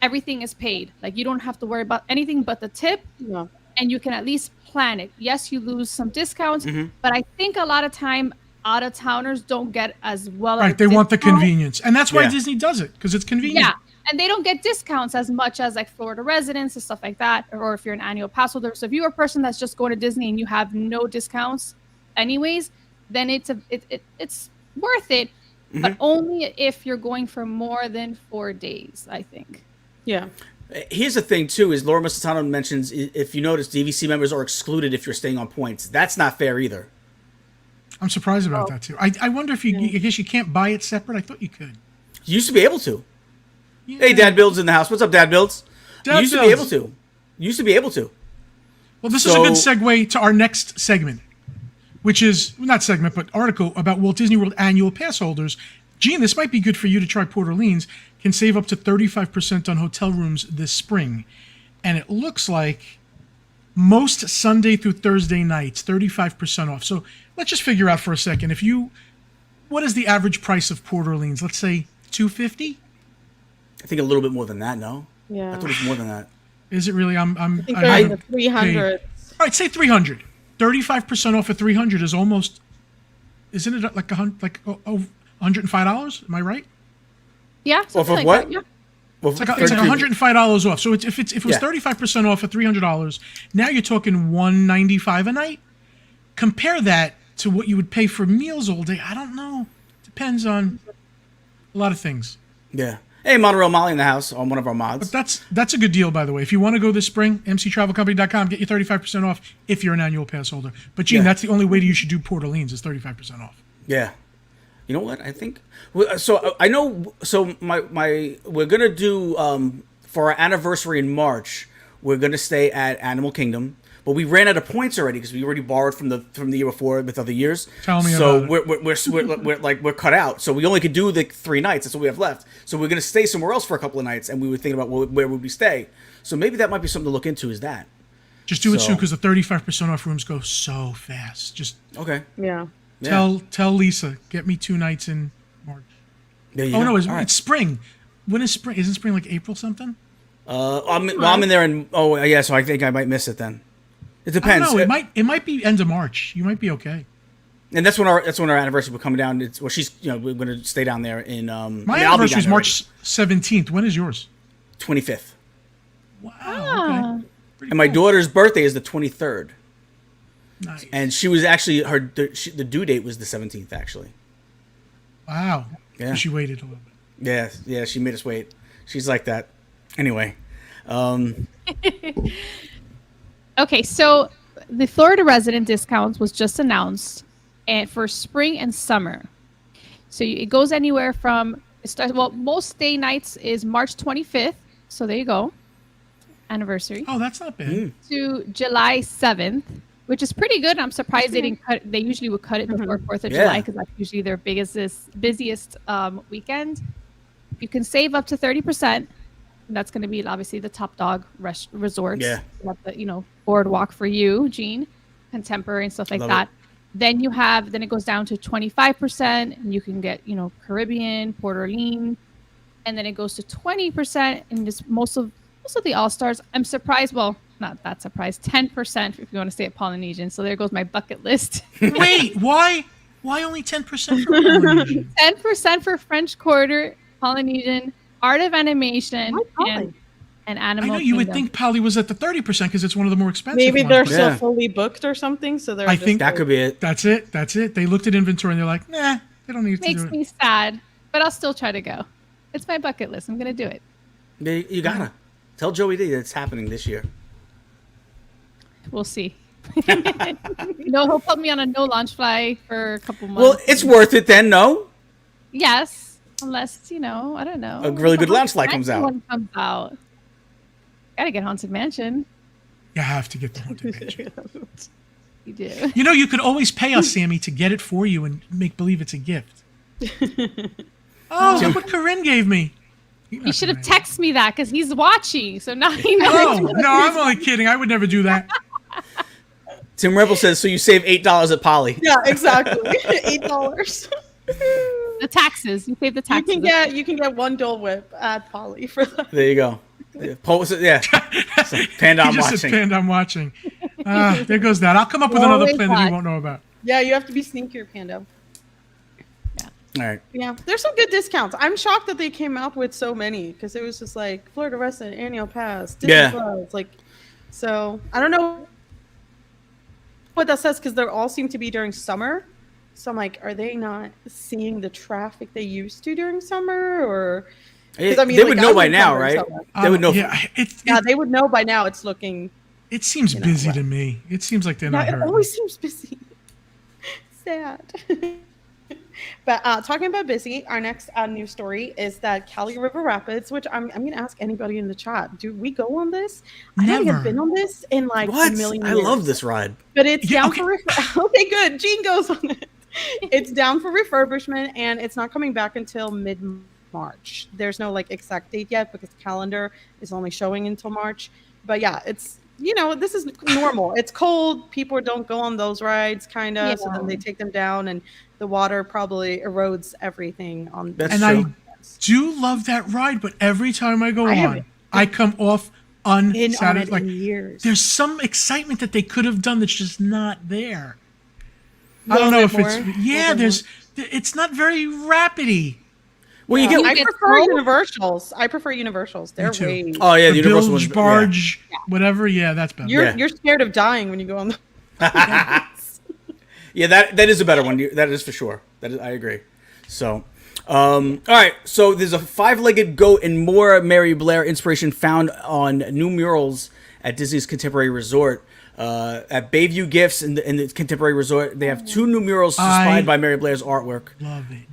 everything is paid. Like you don't have to worry about anything but the tip, Yeah. and you can at least plan it. Yes, you lose some discounts, but I think a lot of time out of towners don't get as well. Right, a they want the discount. convenience. And that's why Yeah. Disney does it, because it's convenient. Yeah, and they don't get discounts as much as like Florida residents and stuff like that, or if you're an annual pass holder. So if you're a person that's just going to Disney and you have no discounts, anyways, then it's worth it, but only if you're going for more than 4 days, I think. Yeah. Here's the thing, too, is Laura Musitano mentions, if you notice, DVC members are excluded if you're staying on points. That's not fair either. I'm surprised about that, too. I wonder if I guess you can't buy it separate. I thought you could. You used to be able to. Yeah. Hey, Dad Builds in the house. What's up, Dad Builds? Dad You used to be able Builds. to. You used to be able to. Well, this is a good segue to our next segment. which is not segment, but article about Walt Disney World annual pass holders. Gene, this might be good for you to try Port Orleans. Can save up to 35% on hotel rooms this spring. And it looks like most Sunday through Thursday nights, 35% off. So let's just figure out for a second. What is the average price of Port Orleans? Let's say $250. I think a little bit more than that. No. Yeah. I thought it was more than that. Is it really? I think they're in the 300s. All right, say 300. 35% off of 300 is almost. Isn't it like $105? Am I right? Yeah. Off something of like what? that, yeah. Well, It's like $105 off. So if it was Yeah. 35% off at $300, now you're talking $195 a night. Compare that to what you would pay for meals all day. I don't know. Depends on a lot of things. Yeah. Hey, Monorail Molly in the house on one of our mods. But that's a good deal, by the way. If you want to go this spring, mctravelcompany.com, get your 35% off if you're an annual pass holder. But Gene, Yeah. that's the only way you should do Port Orleans is 35% off. Yeah. You know what? I think so. I know. So we're gonna do for our anniversary in March. We're gonna stay at Animal Kingdom, but we ran out of points already because we already borrowed from the year before with other years. Tell me so about it. we're cut out. So we only could do the 3 nights. That's what we have left. So we're gonna stay somewhere else for a couple of nights, and we were thinking about where would we stay. So maybe that might be something to look into. Is that? Just do it So- soon because the 35% off rooms go so fast. Just Okay. Yeah. Yeah. tell Lisa, get me 2 nights in March. There you Oh go. no, it's All right. spring. When is spring? Isn't spring like April something? I'm in there, and yeah. So I think I might miss it then. It I depends. don't know. It might be end of March. You might be okay. And that's when our anniversary will come down. We're going to stay down there in. My anniversary is March 17th. When is yours? 25th, Wow. Ah. Okay. Pretty and my cool. daughter's birthday is the 23rd, Nice. and she was actually the due date was the 17th actually. Wow. Yeah. She waited a little bit. Yeah. She made us wait. She's like that. Anyway, Okay, so the Florida resident discounts was just announced, and for spring and summer. So it goes anywhere from most day nights is March 25th. So there you go, anniversary, Oh, that's not bad. to July 7th, which is pretty good. I'm surprised they didn't cut. They usually would cut it before 4th of Yeah. July because that's usually their busiest weekend. You can save up to 30%. That's going to be obviously the top dog resorts. Yeah. That's the, boardwalk for you, Gene, contemporary and stuff like Love that. it. Then it goes down to 25%, and you can get, Caribbean, Port Orleans, and then it goes to 20%, and just most of the All-Stars. I'm surprised. Well, not that surprised. 10% if you want to stay at Polynesian. So there goes my bucket list. Wait, why only 10% for Polynesian? 10% for French Quarter, Polynesian, Art of Animation, Why Poly? and I Animal know you would Kingdom. think Poly was at the 30% because it's one of the more expensive Maybe ones. they're Yeah. so fully booked or something. So they're. I just think that could be it. That's it. They looked at inventory and they're like, nah, they don't need to Makes do it. me sad, but I'll still try to go. It's my bucket list. I'm gonna do it. You gotta tell Joey D that it's happening this year. We'll see. He'll put me on a no launch fly for a couple months. Well, it's worth it then. No. Yes, unless I don't know. A really good The launch flight Haunted comes out. Mansion one comes out. Gotta get Haunted Mansion. You have to get the Haunted Mansion. You do. You could always pay us, Sammy, to get it for you and make believe it's a gift. Oh, look what Corinne gave me. You should have texted me that because he's watching, so now he knows. Oh, no, I'm only kidding. I would never do that. Tim Rebel says so. You save $8 at Poly. Yeah, exactly. $8. The taxes. You pay the taxes. You can get one Dole Whip at Poly for that. There you go. Yeah. So, Panda, I'm He just said, watching. Panda, I'm watching. There goes that. I'll come up with another Always plan that you watch. won't know about. Yeah, you have to be sneakier, Panda. All right. Yeah, there's some good discounts. I'm shocked that they came out with so many because it was just like Florida Resident Annual Pass, Disney Yeah. Plus, so I don't know what that says because they all seem to be during summer. So I'm like, are they not seeing the traffic they used to during summer, or? 'Cause, They would know by now, come right? during summer. They would know. Yeah, Yeah, they would know by now. It's looking. it seems busy to me. It seems like they're Yeah, not it hurting. always seems busy. Sad. But talking about busy, our next news story is that Cali River Rapids, which I'm going to ask anybody in the chat, do we go on this? I don't think Never. I've been on this in like What? a million I years. love this ride. But it's Yeah, down okay. for okay, good. Gene goes on it. It's down for refurbishment, and it's not coming back until mid-March. There's no like exact date yet because the calendar is only showing until March. But yeah, it's this is normal. It's cold. People don't go on those rides, kind of. So then they take them down, and the water probably erodes everything on. That's And true. I do love that ride, but every time I go haven't on, I come off been on unsatisfied. it Like, in years. there's some excitement that they could have done that's just not there. I don't know if it's not very rapidy. Well, you get. I get prefer cold? Universals. They're too. way. Oh yeah, the The Universal bilge one's barge, whatever. Yeah, that's better. You're scared of dying when you go on the. Yeah, that is a better one. That is for sure. I agree. So, all right. So there's a 5-legged goat and more Mary Blair inspiration found on new murals at Disney's Contemporary Resort. At Bayview Gifts in the Contemporary Resort, they have 2 new murals inspired by Mary Blair's artwork. Love it.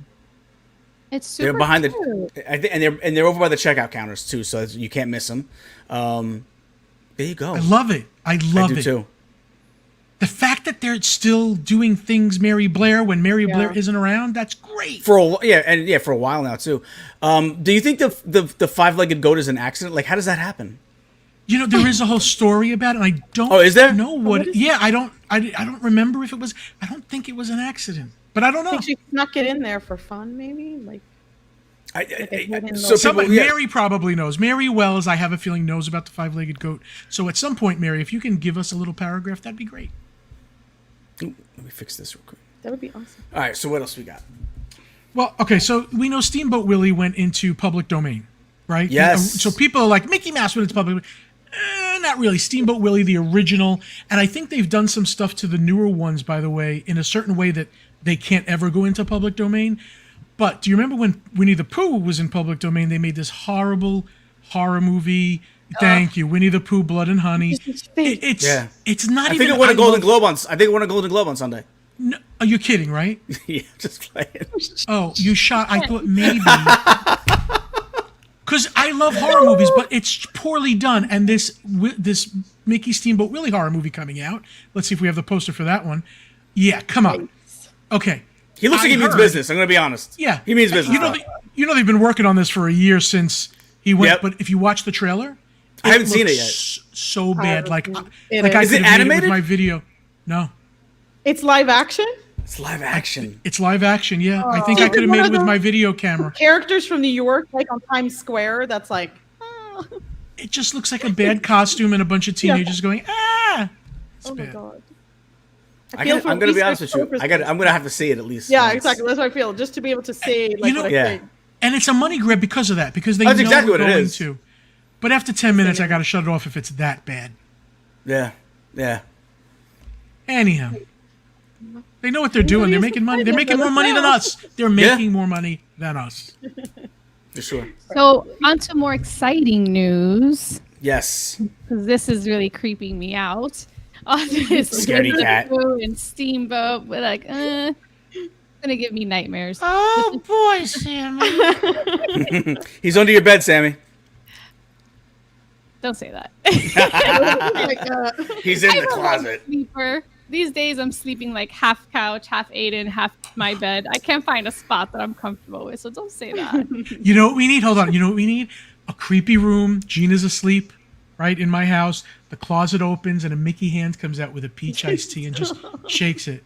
It's super They're behind cute. and they're over by the checkout counters too, so you can't miss them. There you go. I love it. I love I do it. too. The fact that they're still doing things Mary Blair when Mary Blair isn't around, that's great. For a while now too. Do you think the 5-legged goat is an accident? Like, how does that happen? There is a whole story about it, and I don't Oh, is there? know what. I don't remember if it was. I don't think it was an accident, but I don't know. think she snuck it in there for fun, maybe. Like Mary probably knows. Mary Wells, I have a feeling, knows about the 5-legged goat. So at some point, Mary, if you can give us a little paragraph, that'd be great. Let me fix this real quick. that would be awesome. All right, so what else we got? Well, okay, so we know Steamboat Willie went into public domain, right? Yes. So people are like, Mickey Mouse when it's public. Not really. Steamboat Willie, the original. And I think they've done some stuff to the newer ones, by the way, in a certain way that they can't ever go into public domain. But do you remember when Winnie the Pooh was in public domain? They made this horrible horror movie. Thank you, Winnie the Pooh, Blood and Honey. It's not I even. think it won a Golden Globe on. I think it won a Golden Globe on Sunday. No, are you kidding? Right? Yeah, just playing. Oh, you shot. I thought maybe. Because I love horror movies, but it's poorly done. And this Mickey Steamboat Willie horror movie coming out. Let's see if we have the poster for that one. Yeah, come on. Okay. He looks like he means business. I'm going to be honest. Yeah, he means business. You know they've been working on this for a year since he went. Yep. But if you watch the trailer, I haven't seen it yet. So bad. Like I Is could it have made it animated? with my video. No, It's live action. It's live action. it's live action. Yeah, I think I could have made it with my video camera. Characters from New York, like on Times Square. That's like. It just looks like a bad costume and a bunch of teenagers going It's Oh my bad. god. I'm going to be honest with you. I'm going to have to see it at least. Yeah, once. exactly. That's what I feel. Just to be able to say, like, what I Yeah. think. And it's a money grab because of that, because they That's know exactly we're what it going is. to. But after 10 minutes, I got to shut it off if it's that bad. Yeah. Anyhow, they know what they're doing. They're making money. They're making more money than us. They're making more money than us. For sure. So on to more exciting news, Yes. because this is really creeping me out. On this Scaredy Winnie the cat. Pooh and Steamboat, but like, it's gonna give me nightmares. Oh boy, Sammy! He's under your bed, Sammy. Don't say that. He's in the I'm a light closet. sleeper. These days, I'm sleeping like half couch, half Aiden, half my bed. I can't find a spot that I'm comfortable with, so don't say that. You know what we need? Hold on. You know what we need? A creepy room. Gina's asleep, right in my house. The closet opens and a Mickey hand comes out with a peach iced tea and just shakes it.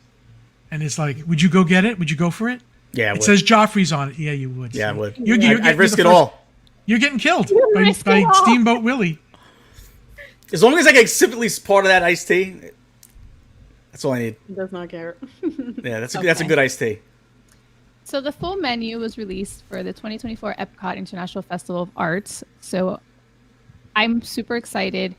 And it's like, would you go get it? Would you go for it? Yeah, I It would. says Joffrey's on it. Yeah, you would. Yeah, I would. getting I'd risk the it first- all. You're getting killed by risk it all. Steamboat Willie. As long as I can sip at least part of that iced tea, that's all I need. He does not care. Yeah, that's a good iced tea. So the full menu was released for the 2024 Epcot International Festival of Arts. So I'm super excited.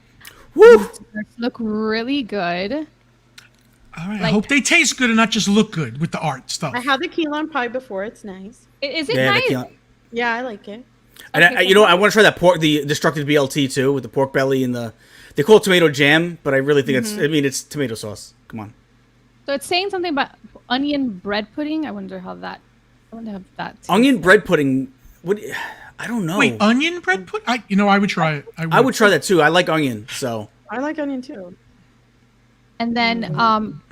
Woo! They look really good. All right. I Like- hope they taste good and not just look good with the art stuff. I had the key lime pie before. It's nice. Is it Yeah, nice? Yeah, I like it. And Okay, you know, I want to try that the destructive BLT too, with the pork belly and they call it tomato jam, but I really think it's tomato sauce. Come on. So it's saying something about onion bread pudding. I wonder how that I want to have that. Onion bread pudding. What? I don't know. Wait, onion bread pudding? I would try it. I would try that too. I like onion, so. I like onion too. And then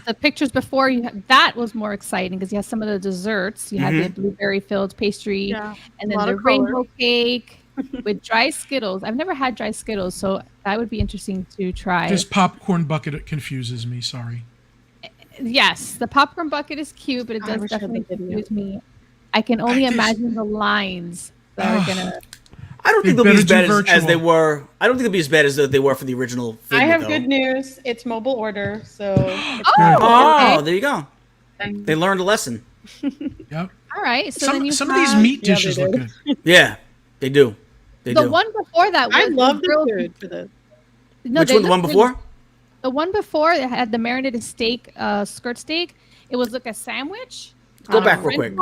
the pictures before that was more exciting because you had some of the desserts. You had the blueberry filled pastry, and then the rainbow cake with dry Skittles. I've never had dry Skittles, so that would be interesting to try. This popcorn bucket confuses me. Sorry. Yes, the popcorn bucket is cute, but it does definitely confuse me. I can only imagine the lines that are gonna. I don't think they'll be as bad as they were. I don't think they'll be as bad as they were for the original Figment, I have though. good news. It's mobile order, so. Oh, there you go. They learned a lesson. Yep. All right. So some of these meat dishes look good. Yeah, they do. They do. The one before that was I love the grilled food for this. No, Which one? The one before? The one before it had the marinated steak, skirt steak. It was like a sandwich. Go back real quick.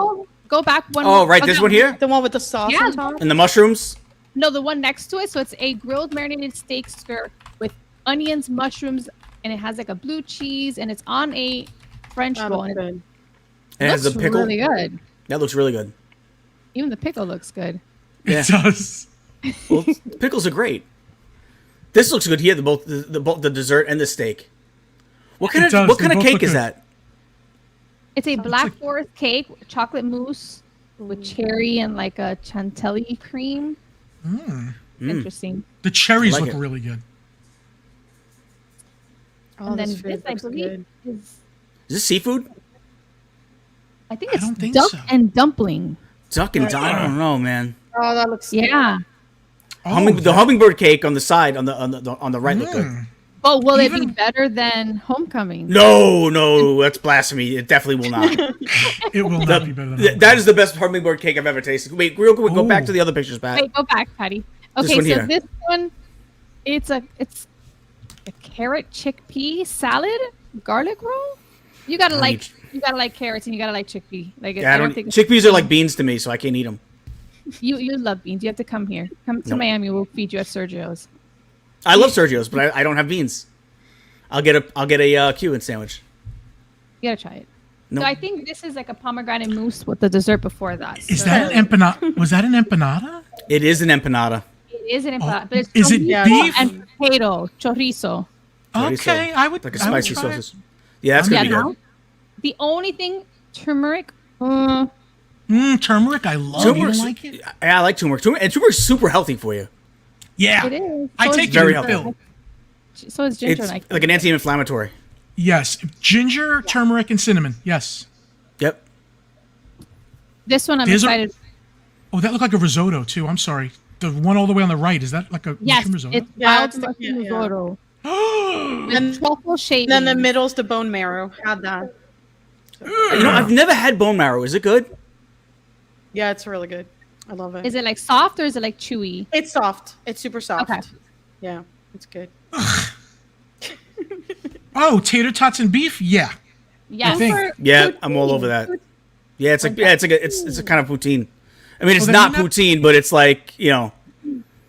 Go back one. Oh, right, this one here? The one with the sauce on top? And the mushrooms? No, the one next to it. So it's a grilled marinated steak skirt with onions, mushrooms, and it has like a blue cheese, and it's on a French roll. And it has a pickle. Really good. That looks really good. Even the pickle looks good. Yeah. It does. Well, pickles are great. This looks good here. Both the dessert and the steak. What kind of cake is that? It's a black forest cake, chocolate mousse with cherry and like a chantilly cream. Interesting. The cherries look really good. And then this, I believe, is this seafood? I think it's duck and dumpling. Duck and dumpling. I don't know, man. Oh, that looks yeah. The hummingbird cake on the side on the right look good. But will it be better than Homecoming? No, that's blasphemy. It definitely will not. It will not be better than Homecoming. That is the best hummingbird cake I've ever tasted. Wait, real quick, go back to the other pictures, Pat. Wait, go back, Patty. Okay, so this one, it's a carrot chickpea salad garlic roll. You gotta like carrots and you gotta like chickpea. Like I don't think chickpeas are like beans to me, so I can't eat them. You love beans. You have to come here. Come to Miami. We'll feed you at Sergio's. I love Sergio's, but I don't have beans. I'll get a Cuban sandwich. You gotta try it. No. So I think this is like a pomegranate mousse with the dessert before that. Is that an empanada? Was that an empanada? It is an empanada. It is an empanada, but it's is it beef and potato chorizo? Okay, I would like a spicy sausage. Sauce. Yeah, that's gonna be good. The only thing, turmeric. Turmeric, I love. You don't like it? Yeah, I like turmeric. And turmeric's super healthy for you. Yeah, it is. I take very it healthy. So is ginger. It's like an anti-inflammatory. Yes, ginger, turmeric, and cinnamon. Yes. Yep. This one I'm excited. Oh, that looked like a risotto too. I'm sorry. The one all the way on the right, is that like a mushroom risotto? It's wild mushroom risotto. And truffle shavings. Then the middle's the bone marrow. Had that. I've never had bone marrow. Is it good? Yeah, it's really good. I love it. Is it like soft or is it like chewy? It's soft. It's super soft. Okay. Yeah, it's good. Oh, tater tots and beef? Yeah. Yeah. I'm all over that. Yeah, it's a kind of poutine. I mean, it's not poutine, but it's like, they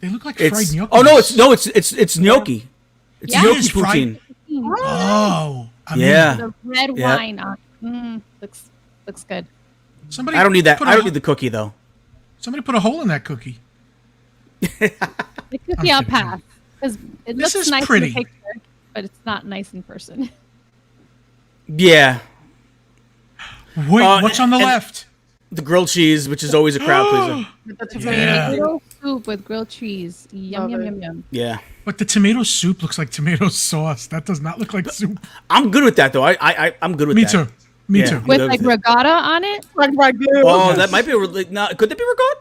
look like fried gnocchi. Oh no, it's gnocchi. It's gnocchi poutine. Oh, yeah. The red wine on. Looks good. I don't need that. I don't need the cookie though. Somebody put a hole in that cookie. The cookie I'll pass because it looks nice pretty. in the picture, but it's not nice in person. Yeah. Wait, what's on the left? The grilled cheese, which is always a crowd pleaser. Tomato soup with grilled cheese. Yum, yum, yum, yum. Yeah. But the tomato soup looks like tomato sauce. That does not look like soup. I'm good with that though. I'm good with that. Me too. With like regatta on it? Like ragu. Oh, that might be could that be regatta?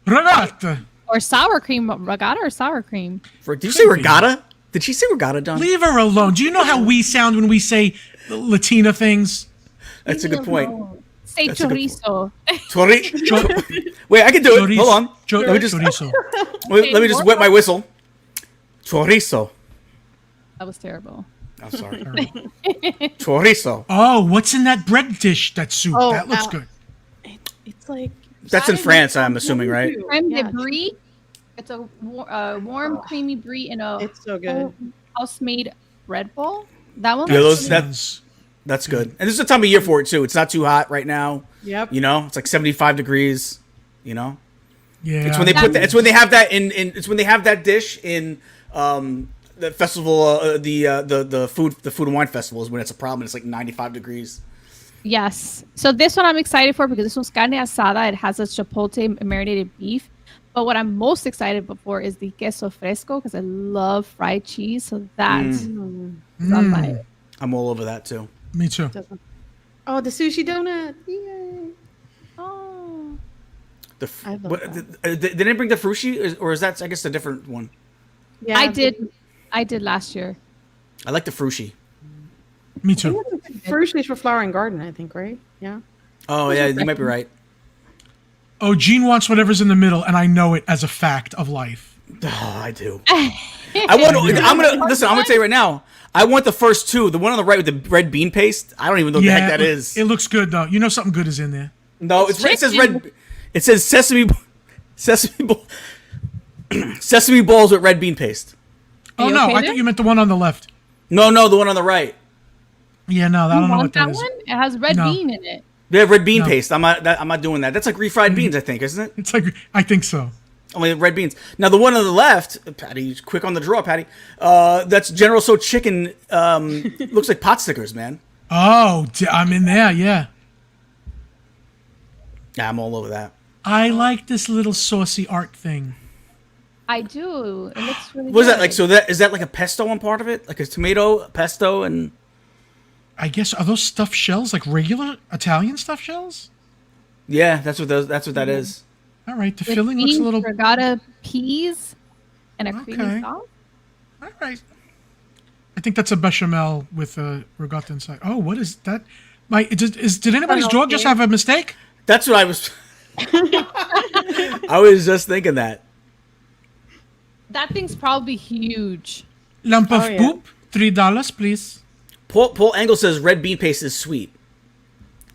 Regatta. Or sour cream, regatta or sour cream? Did you say regatta? Did she say regatta, Don? Leave her alone. Do you know how we sound when we say Latina things? That's a good point. Say chorizo. Wait, I can do it. Hold on. Let me just wet my whistle. Chorizo. That was terrible. I'm sorry. Chorizo. Oh, what's in that bread dish? That soup. That looks good. It's like that's in France, I'm assuming, right? Creme de brie. It's a warm, creamy brie in a it's so good house-made bread bowl. That one. Yeah, That's good. And this is the time of year for it too. It's not too hot right now. Yep. You know, it's like 75 degrees. You know, Yeah. it's when they put that. It's when they have that in. It's when they have that dish in the festival. The food and wine festival is when it's a problem. It's like 95 degrees. Yes. So this one I'm excited for because this one's carne asada. It has a chipotle marinated beef. But what I'm most excited for is the queso fresco because I love fried cheese. So that's on my. I'm all over that too. Me too. Oh, the sushi donut. Yay. Oh. I love Did they bring the frushi, or is that I guess a different one? Yeah, I did last year. I like the frushi. Me too. First is for Flower and Garden, I think, right? Yeah. Oh yeah, you might be right. Oh, Gene wants whatever's in the middle, and I know it as a fact of life. Oh, I do. I'm gonna tell you right now. I want the first two. The one on the right with the red bean paste. I don't even know what the heck that is. It looks good though. You know something good is in there. No, it says red. It says sesame balls with red bean paste. Oh you no, okay I there? thought you meant the one on the left. No, the one on the right. Yeah, no, I don't know what that is. One? It has red No. bean in it. They have red bean No. paste. I'm not doing that. That's like refried beans, I think, isn't it? It's like I think so. Only red beans. Now the one on the left, Patty, quick on the draw, Patty. That's General So chicken. Looks like pot stickers, man. Oh, I'm in there. Yeah, Yeah, I'm all over that. I like this little saucy art thing. I do. It looks really What is that good. like? So that is that like a pesto on part of it, like a tomato, a pesto, and I guess are those stuffed shells like regular Italian stuffed shells? yeah, that's what that is. All right, the With filling looks a beans, little. regatta peas and a Okay. creamy sauce. All right. I think that's a bechamel with a regatta inside. Oh, what is that? Did anybody's dog just have a mistake? That's what I was. I was just thinking that. That thing's probably huge. Lump of Oh, yeah. poop, $3, please. Paul Angle says red bean paste is sweet.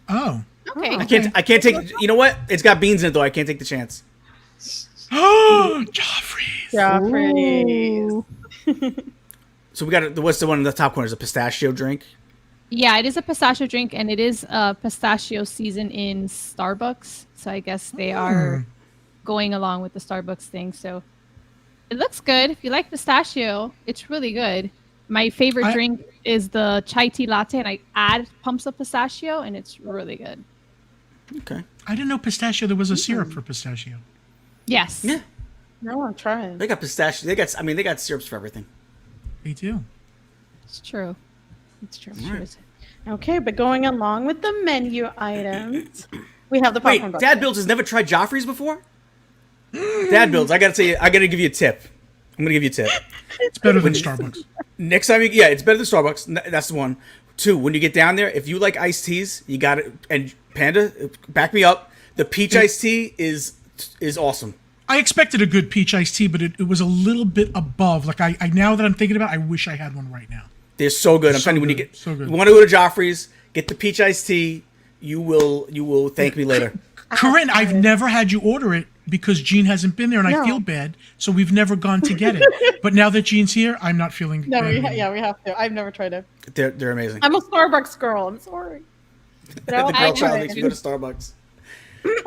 Oh. Okay. I can't take. You know what? It's got beans in it though. I can't take the chance. Oh, Joffrey. Joffrey's. So we got what's the one in the top corner? Is a pistachio drink. Yeah, it is a pistachio drink, and it is pistachio season in Starbucks. So I guess they are going along with the Starbucks thing. So it looks good. If you like pistachio, it's really good. My favorite drink is the chai tea latte, and I add pumps of pistachio, and it's really good. Okay. I didn't know pistachio. There was a syrup for pistachio. Yes. Yeah. No, I'm trying. They got pistachio. They got syrups for everything. They do. It's true. It's true. Okay, but going along with the menu items, we have the Wait, popcorn bucket. Dad Builds has never tried Joffrey's before? Dad Builds, I gotta give you a tip. I'm gonna give you a tip. It's better than Starbucks. Next time it's better than Starbucks. That's the one. 2, when you get down there, if you like iced teas, you got it. And Panda, back me up. The peach iced tea is awesome. I expected a good peach iced tea, but it was a little bit above. Like I now that I'm thinking about it, I wish I had one right now. They're so good. I'm So telling you, when good, so good. you want to go to Joffrey's, get the peach iced tea. You will thank me later. Corinne, I've never had you order it because Gene hasn't been there, and I feel bad, so we've never gone to get it. But now that Gene's here, I'm not feeling No, bad. we have to. I've never tried it. They're amazing. I'm a Starbucks girl. I'm sorry. No, The girl I child tried. makes me go to Starbucks.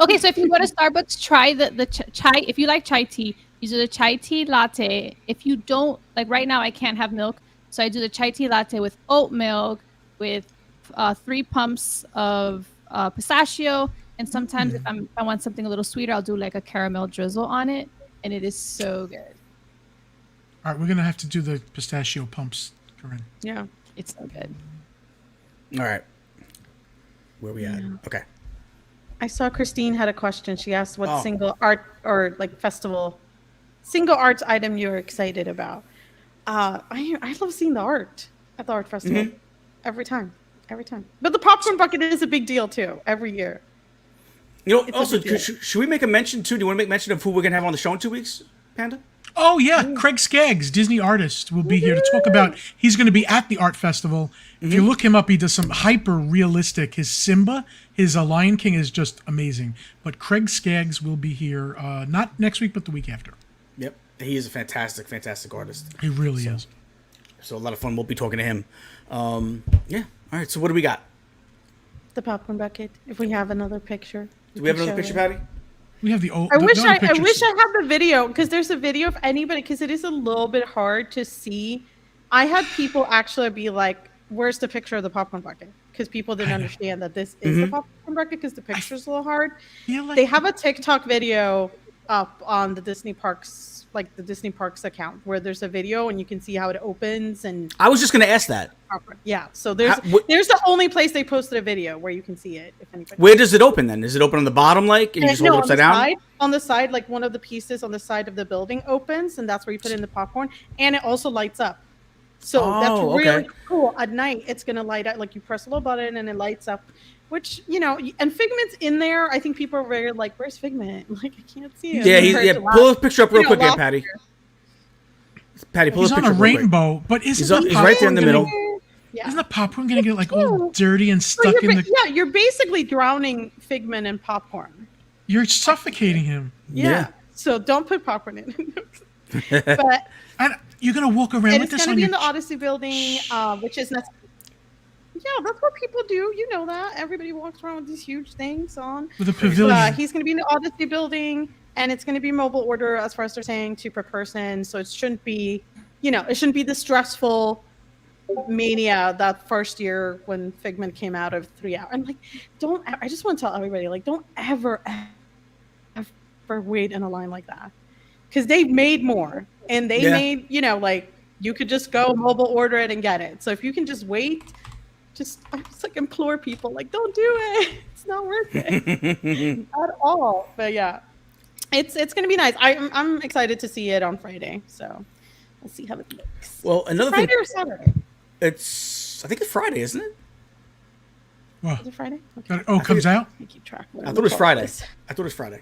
Okay, so if you go to Starbucks, try the chai. If you like chai tea, you do the chai tea latte. If you don't, like right now, I can't have milk, so I do the chai tea latte with oat milk, with 3 pumps of pistachio, and sometimes if I want something a little sweeter, I'll do like a caramel drizzle on it, and it is so good. All right, we're gonna have to do the pistachio pumps, Corinne. Yeah. It's so good. All right. Where we at? Okay. I saw Christine had a question. She asked what Oh. single art or like festival, single arts item you're excited about. I love seeing the art at the art festival every time. But the popcorn bucket is a big deal too every year. You know, It's a also, big deal. should we make a mention too? Do you want to make mention of who we're gonna have on the show in 2 weeks, Panda? Oh yeah, Craig Skaggs, Disney artist, will be here to talk about. He's going to be at the art festival. If you look him up, he does some hyper realistic. His Simba, his Lion King is just amazing. But Craig Skaggs will be here, not next week, but the week after. Yep. He is a fantastic artist. He really is. So a lot of fun. We'll be talking to him. Yeah. All right. So what do we got? The popcorn bucket. If we have another picture. Do we have another picture, Patty? We have the old. I the wish other I pictures. wish I had the video, because there's a video of anybody, because it is a little bit hard to see. I had people actually be like, "Where's the picture of the popcorn bucket?" Because people didn't understand that this is the popcorn bucket, because the picture's a little hard. They have a TikTok video up on the Disney Parks, like the Disney Parks account, where there's a video and you can see how it opens. And I was just going to ask that. yeah, so there's the only place they posted a video where you can see it. If anybody. Where does it open then? Is it open on the bottom, like, and you just hold it upside down? On the side, like one of the pieces on the side of the building opens, and that's where you put in the popcorn, and it also lights up. So that's really cool. At night, it's gonna light up. Like you press a little button and it lights up. Which, you know, and Figment's in there. I think people are very like, "Where's Figment?" Like, I can't see him. Yeah, pull a picture up real quick there, Patty. Patty, pull He's a on picture a rainbow, but he's right there in the middle. Yeah. Isn't the popcorn gonna get like all dirty and stuck in the? Yeah, you're basically drowning Figment in popcorn. You're suffocating him. Yeah. So don't put popcorn in. But and you're gonna walk around with it's this gonna on be your. in the Odyssey building, which is not. Yeah, that's what people do. You know that. Everybody walks around with these huge things on. With a pavilion. He's going to be in the Odyssey building, and it's going to be mobile order, as far as they're saying, 2 per person. So it shouldn't be, it shouldn't be the stressful mania that first year when Figment came out of 3 hours. I'm like, I just want to tell everybody, like, don't ever wait in a line like that. Because they've made more. And they made, like, you could just go mobile order it and get it. So if you can just wait, I just like implore people, like, don't do it. It's not worth it at all. But yeah, it's gonna be nice. I'm excited to see it on Friday. So we'll see how it looks. Well, another thing. Friday or Saturday? I think it's Friday, isn't it? Well, Is it Friday? Okay. it comes out. I keep track. I thought it was Friday.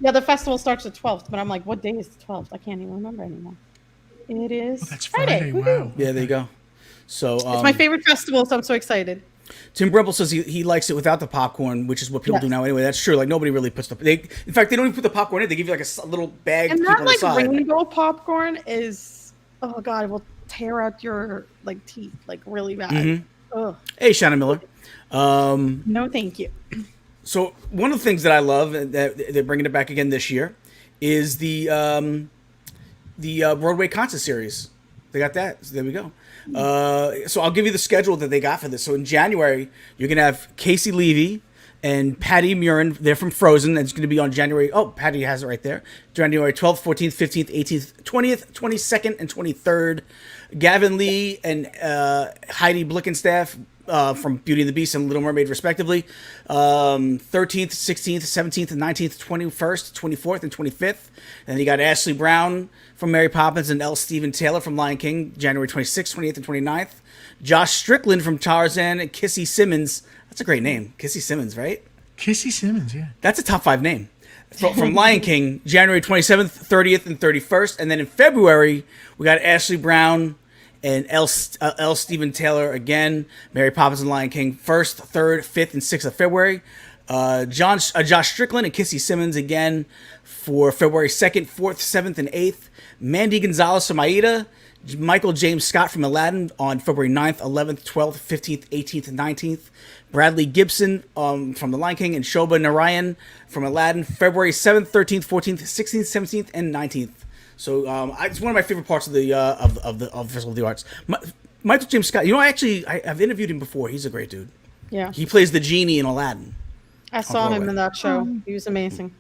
Yeah, the festival starts the 12th, but I'm like, what day is the 12th? I can't even remember anymore. It is that's Friday. Wow. Yeah, there you go. So it's my favorite festival, so I'm so excited. Tim Brebel says he likes it without the popcorn, which is what people do now anyway. That's true. Like, nobody really puts in fact, they don't even put the popcorn in. They give you like a little bag And to keep that on the like side. rainbow popcorn is, oh god, it will tear out your like teeth like really bad. Ugh. Hey, Shannon Miller. No, thank you. So one of the things that I love, and that they're bringing it back again this year, is the Broadway concert series. They got that. So there we go. So I'll give you the schedule that they got for this. So in January, you're going to have Casey Levy and Patty Murin. They're from Frozen. And it's going to be on January. Oh, Patty has it right there. January 12th, 14th, 15th, 18th, 20th, 22nd, and 23rd. Gavin Lee and Heidi Blickenstaff from Beauty and the Beast and Little Mermaid, respectively. 13th, 16th, 17th, and 19th, 21st, 24th, and 25th. And then you got Ashley Brown from Mary Poppins and L. Stephen Taylor from Lion King, January 26th, 28th, and 29th. Josh Strickland from Tarzan and Kissy Simmons. That's a great name. Kissy Simmons, right? Kissy Simmons, yeah. That's a top 5 name. From Lion King, January 27th, 30th, and 31st. And then in February, we got Ashley Brown and L. Stephen Taylor again, Mary Poppins and Lion King, 1st, 3rd, 5th, and 6th of February. Josh Strickland and Kissy Simmons again for February 2nd, 4th, 7th, and 8th. Mandy Gonzalez from Aida. Michael James Scott from Aladdin on February 9th, 11th, 12th, 15th, 18th, and 19th. Bradley Gibson from The Lion King and Shobha Narayan from Aladdin, February 7th, 13th, 14th, 16th, 17th, and 19th. So it's one of my favorite parts of the Festival of the Arts. Michael James Scott, I've interviewed him before. He's a great dude. Yeah. He plays the genie in Aladdin. I saw him in that show. He was amazing.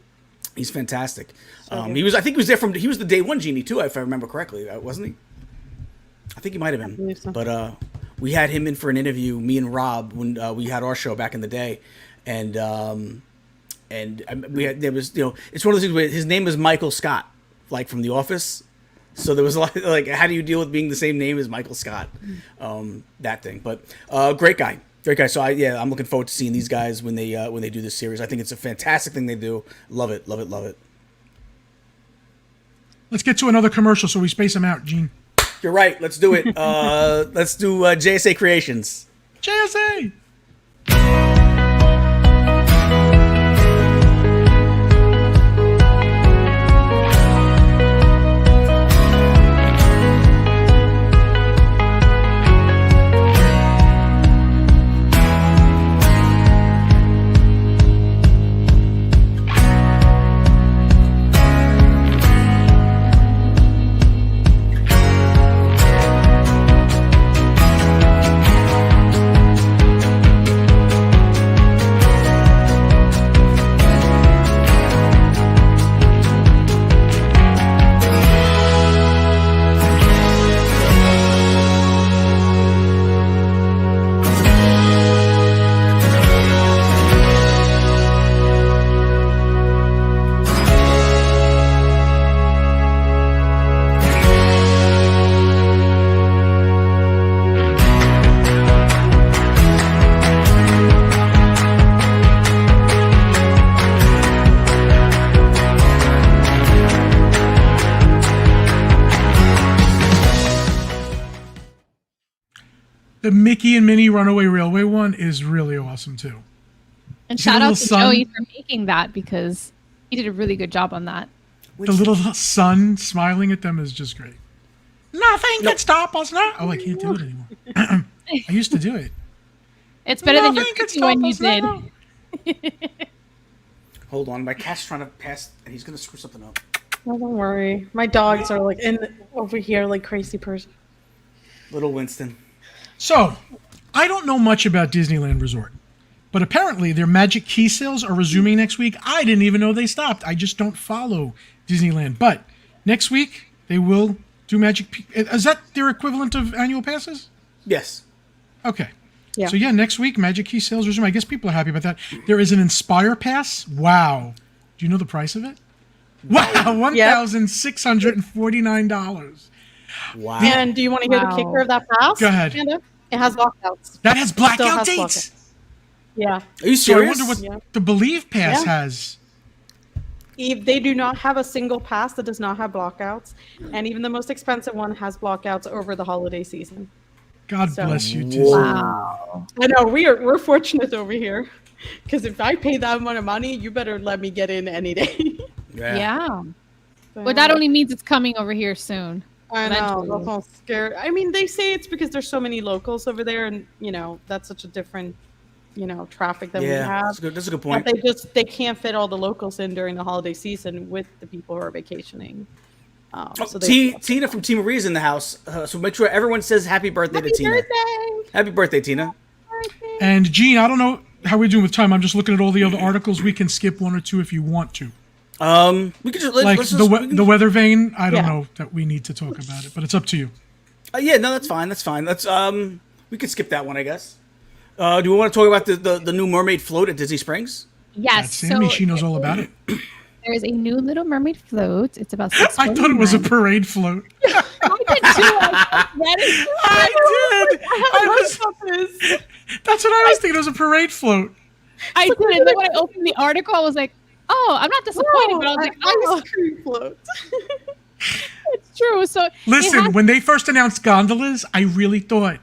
He fantastic. I think he was there he was the day one genie too, if I remember correctly, wasn't he? I think he might have been. I believe so. But we had him in for an interview, me and Rob, when we had our show back in the day, and we had it's one of those things where his name is Michael Scott, like from The Office. So there was a lot like, how do you deal with being the same name as Michael Scott? That thing, but great guy. So I'm looking forward to seeing these guys when they do this series. I think it's a fantastic thing they do. Love it. Let's get to another commercial so we space them out, Gene. You're right. Let's do it. Let's do JSA Creations. JSA! The Mickey and Minnie Runaway Railway one is really awesome too. And See the shout out little to sun? Joey for making that because he did a really good job on that. The little sun smiling at them is just great. Nothing can stop us now. Oh, I can't do it anymore. I used to do it. It's better than your Nothing can cookie when you stop us did. now. Hold on, my cat's trying to pass, and he's gonna screw something up. Oh, don't worry. My dogs are like over here like crazy person. Little Winston. So, I don't know much about Disneyland Resort, but apparently their Magic Key sales are resuming next week. I didn't even know they stopped. I just don't follow Disneyland. But next week they will do Magic. Is that their equivalent of annual passes? Yes. Okay. Yeah. So yeah, next week Magic Key sales resume. I guess people are happy about that. There is an Inspire Pass. Wow. Do you know the price of it? Wow, $1,649. Wow. And do you want to hear the kicker of that pass? Go ahead. Amanda? It has lockouts. That has Still blackout has dates. Yeah. Are you So I serious? wonder what the Believe Pass Yeah. has. They do not have a single pass that does not have blockouts, and even the most expensive one has blockouts over the holiday season. God So- bless you, Disney. Wow. I know we're fortunate over here, because if I pay that amount of money, you better let me get in any day. Yeah. But that only means it's coming over here soon. I know. eventually. That's all scared. I mean, they say it's because there's so many locals over there, and that's such a different, traffic that we Yeah, have. that's a good But point. they can't fit all the locals in during the holiday season with the people who are vacationing. So Tina from Team Maria's in the house, so make sure everyone says happy birthday to Tina. Happy birthday, Tina. And Gene, I don't know how we're doing with time. I'm just looking at all the other articles. We can skip one or two if you want to. We could just Like let's the weather vane. I don't Yeah. know that we need to talk about it, but it's up to you. yeah, no, that's fine. That's fine. Let's we could skip that one, I guess. Do we want to talk about the new mermaid float at Disney Springs? Yes. That's Sammy. She knows all about it. There is a new Little Mermaid float. It's about $6.49. I thought it was a parade float. I did too. I did. That's what I was thinking. It was a parade float. I did. And then when I opened the article, I was like, oh, I'm not disappointed. But I was like, oh, ice cream float. it's true. So Listen, when they first announced gondolas, I really thought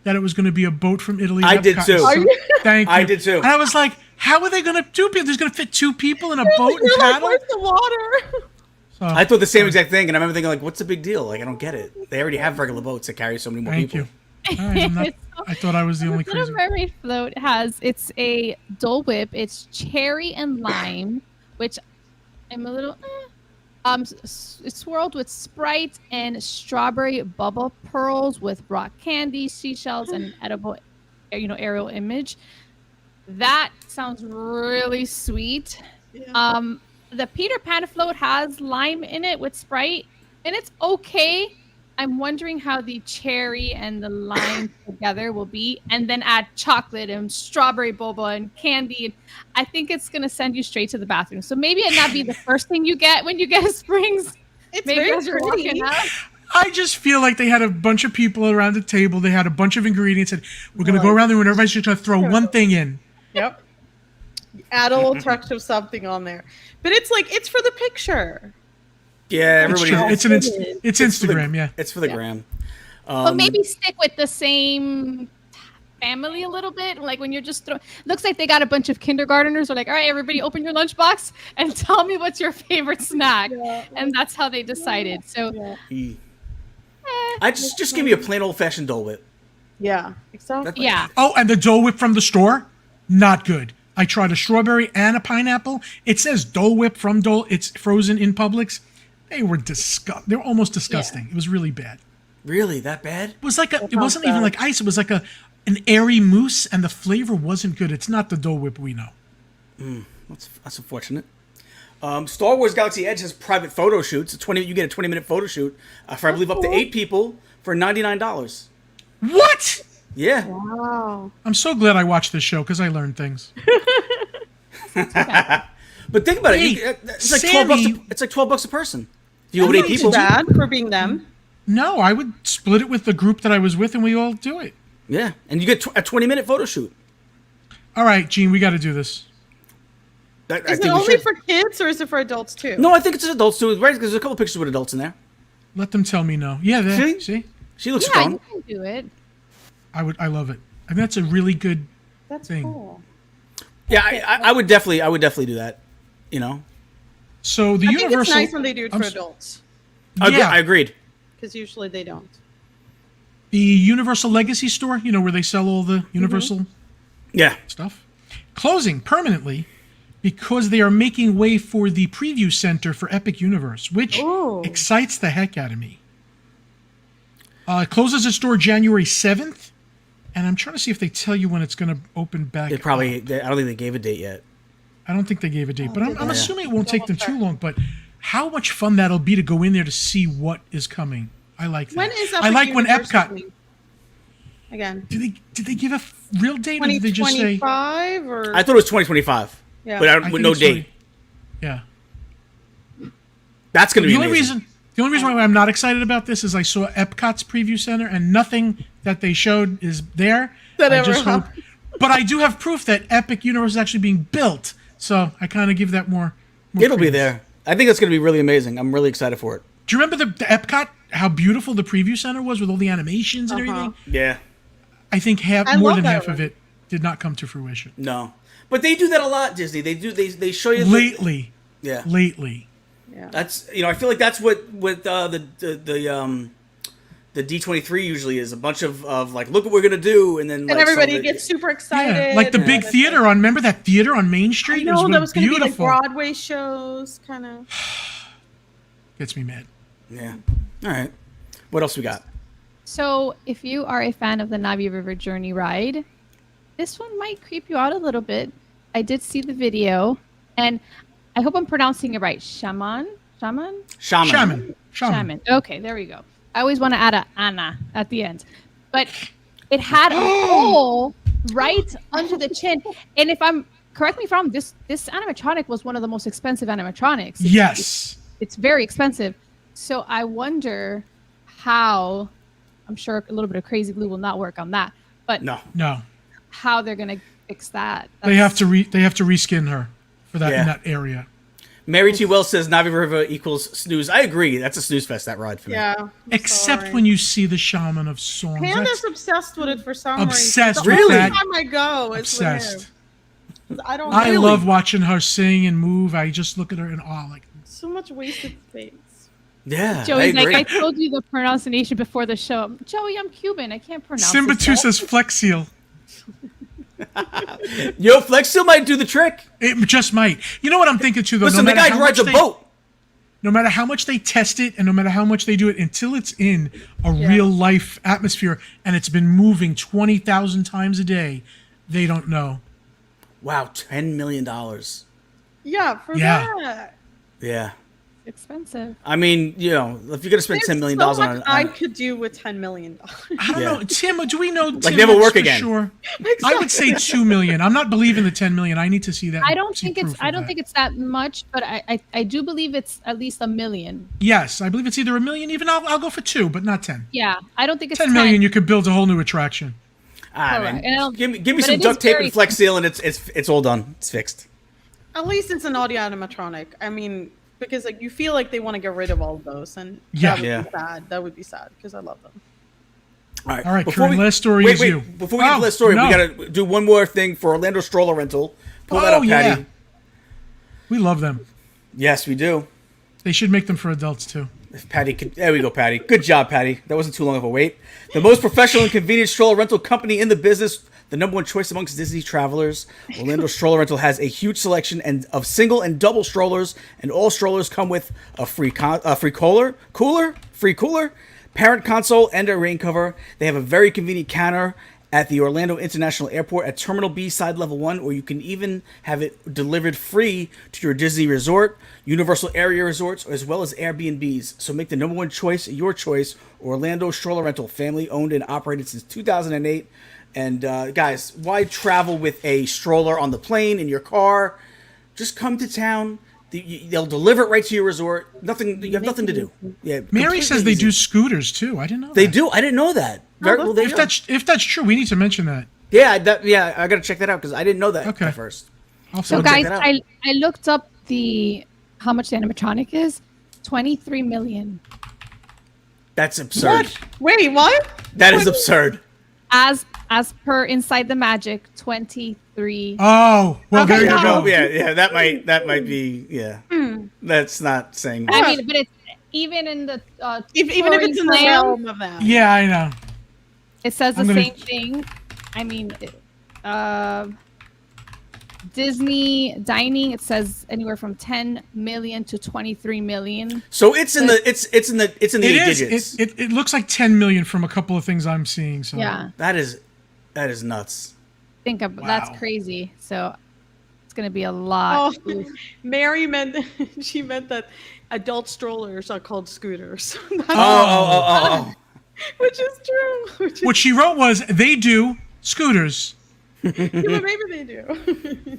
that it was going to be a boat from Italy. I did Epcot. too. So, thank you. I did too. And I was like, how are they going to do people? There's going to fit two people in a boat and You're like, paddle? where's the water? So, I thought the same exact thing, and I remember thinking, like, what's the big deal? Like, I don't get it. They already have regular boats that carry so many more thank people. you. All right, I thought I was the only Little crazy. Mermaid float it's a Dole Whip. It's cherry and lime, which I'm a little. It's swirled with Sprite and strawberry bubble pearls with rock candy, seashells, and an edible, aerial image. That sounds really sweet. Yeah. The Peter Pan float has lime in it with Sprite, and it's okay. I'm wondering how the cherry and the lime together will be, and then add chocolate and strawberry boba and candy. I think it's gonna send you straight to the bathroom. So maybe it not be the first thing you get when you get to Springs. It's Maybe very as you're pretty. walking out. I just feel like they had a bunch of people around the table. They had a bunch of ingredients, and we're going to go around the room, and everybody's just going to throw one thing in. Yep. Add a little touch of something on there, but it's for the picture. Yeah, It's everybody. true. It's Instagram, yeah. It's for the gram. But maybe stick with the same family a little bit. Like when you're just looks like they got a bunch of kindergarteners. Are like, all right, everybody, open your lunchbox and tell me what's your favorite snack. Yeah. And that's how they decided. So I just give me a plain old fashioned Dole Whip. Yeah, exactly. yeah. Oh, and the Dole Whip from the store, not good. I tried a strawberry and a pineapple. It says Dole Whip from Dole. It's frozen in Publix. They were They were almost disgusting. It was really bad. Really, that bad? It was like it wasn't even like ice. It was like an airy mousse, and the flavor wasn't good. It's not the Dole Whip we know. That's unfortunate. Star Wars Galaxy Edge has private photo shoots. You get a 20-minute photo shoot for I believe up to 8 people for $99. What? Yeah. Wow. I'm so glad I watched this show because I learned things. But think about Wait, it. It's like Sammy- $12. It's like $12 a person. If you go with 8 Not too people. bad for being them. No, I would split it with the group that I was with, and we all do it. Yeah, and you get a 20-minute photo shoot. All right, Gene, we got to do this. I Is think it we only should. for kids or is it for adults too? No, I think it's adults too. Right? Because there's a couple pictures with adults in there. Let them tell me no. Yeah, there. See? See? She looks Yeah, strong. you can do it. I love it. I think that's a really good That's thing. cool. Yeah, I would definitely do that. You know, So the I think Universal. it's nice when they do it I'm for s- adults, Yeah, I agreed. because usually they don't. the Universal Legacy store, where they sell all the Universal Yeah, stuff, closing permanently because they are making way for the preview center for Epic Universe, which Ooh. excites the heck out of me. It closes its store January 7th, and I'm trying to see if they tell you when it's going to open back. I don't think they gave a date yet. I don't think they gave a date, but I'm Yeah. assuming it won't take them too long. But how much fun that'll be to go in there to see what is coming. I like that. When is I like when Universe Epcot. coming? Again, Did they give a real date, or did they just say? 2025 or I thought it was 2025, yeah. but I with think no it's date. Yeah. That's going to be The only amazing. reason why I'm not excited about this is I saw Epcot's preview center and nothing that they showed is there. That I ever just hope, happened. but I do have proof that Epic Universe is actually being built, so I kind of give that more It'll be credence. there. I think it's going to be really amazing. I'm really excited for it. Do you remember the Epcot? How beautiful the preview center was with all the animations and everything. Yeah. I think I more love than that half of one. it did not come to fruition. No, but they do that a lot, Disney. They show you Lately, Yeah. Yeah. That's I feel like that's what the D23 usually is, a bunch of like, look what we're gonna do, and then And like, everybody some of it- gets super excited. yeah, like the big and- theater on. Remember that theater on Main I Street? know it that was was going to be like beautiful. Broadway shows, kind of. Gets me mad. Yeah. All right. What else we got? So, if you are a fan of the Navi River Journey ride, this one might creep you out a little bit. I did see the video, and I hope I'm pronouncing it right. Shaman. Shaman. Okay, there we go. I always want to add a Anna at the end, but it had a hole right under the chin. And correct me if I'm wrong, this animatronic was one of the most expensive animatronics. Yes. It's very expensive. So I wonder how. I'm sure a little bit of crazy glue will not work on that, but No. how they're gonna fix that? They have to reskin her for that Yeah. in that area. Mary T. Wells says Navi River equals snooze. I agree. That's a snooze fest, that ride for me. Yeah. I'm Except sorry. when you see the Shaman of Songs. Panda's That's obsessed with it for some Obsessed reason. with The only that. time I go is obsessed. with him. I don't. I know. love watching her sing and move. I just look at her in awe. Like, So much wasted space. Yeah, Joey's I agree. like, I told you the pronunciation before the show. Joey, I'm Cuban. I can't pronounce Simba this 2 yet." says Flex Seal. Yo, Flex still might do the trick. It just might. You know what I'm thinking too, though? Listen, no the matter guy how rides a much boat. No matter how much they test it and no matter how much they do it, until it's in a real life atmosphere and it's been moving 20,000 times a day, they don't know. Wow, $10 million. Yeah, for Yeah. that. Yeah. Expensive. I mean, if you're gonna spend $10 million There's so on much it, I could do with $10 million. I don't Yeah. know. Tim, do we know Tim never X work for again. Sure. I would say 2 million. I'm not believing the 10 million. I need to see that. I don't see think it's. proof I of don't that. think it's that much, but I do believe it's at least $1 million. Yes, I believe it's either 1 million. Even I'll go for 2, but not 10. Yeah, I don't think it's 10 million, you could build a whole new attraction. man, Correct. And I don't- give me but some it is duct tape very and Flex Seal, and it's all done. It's fixed. At least it's an audio animatronic. I mean, because like you feel like they want to get rid of all of those, and Yeah. that would Yeah. be sad. That would be sad because I love them. All right, Corinne, last story is you. Before we get to the last story, no. we gotta do one more thing for Orlando Stroller Rental. Pull that Oh, up, Patty. yeah. We love them. Yes, we do. They should make them for adults too. If Patty could, there we go, Patty. Good job, Patty. That wasn't too long of a wait. The most professional and convenient stroller rental company in the business, the number one choice amongst Disney travelers. Orlando Stroller Rental has a huge selection of single and double strollers, and all strollers come with a free cooler, parent console, and a rain cover. They have a very convenient counter at the Orlando International Airport at Terminal B, side level 1, or you can even have it delivered free to your Disney resort, Universal area resorts, as well as Airbnbs. So make the number one choice your choice. Orlando Stroller Rental, family owned and operated since 2008. And guys, why travel with a stroller on the plane, in your car? Just come to town. They'll deliver it right to your resort. You have nothing to do. Yeah. Mary says they easy. do scooters too. I didn't know They that. do. I didn't know that. Well, they If do. that's true, we need to mention that. Yeah, I gotta check that out because I didn't know that Okay. at first. So check guys, that out. I looked up how much the animatronic is. 23 million. That's absurd. Wait, what? That is absurd. As per Inside the Magic 23. Oh, well, there you go. Yeah, that might be, yeah. That's not saying much. I mean, but it's even in the Even if it's in the realm of that. Yeah, I know. it says the same thing. I mean, Disney dining, it says anywhere from 10 million to 23 million. So it's in the it's in the eight digits. It looks like 10 million from a couple of things I'm seeing. So Yeah, That is nuts. think of that's crazy. So it's gonna be a lot. Oh, Mary meant she meant that adult strollers are called scooters. Oh. Which is true. what she wrote was, they do scooters. Yeah, but maybe they do.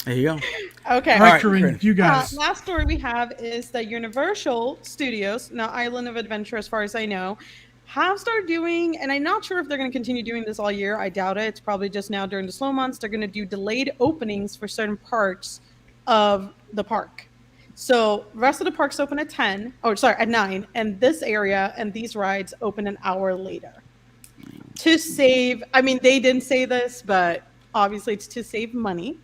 There you go. Okay. All right, right, Corinne, Corinne. you guys. Last story we have is that Universal Studios, now Island of Adventure, as far as I know, have started doing, and I'm not sure if they're going to continue doing this all year. I doubt it. It's probably just now during the slow months. They're going to do delayed openings for certain parts of the park. So the rest of the parks open at 9, and this area and these rides open an hour later. To save, I mean, they didn't say this, but obviously it's to save money.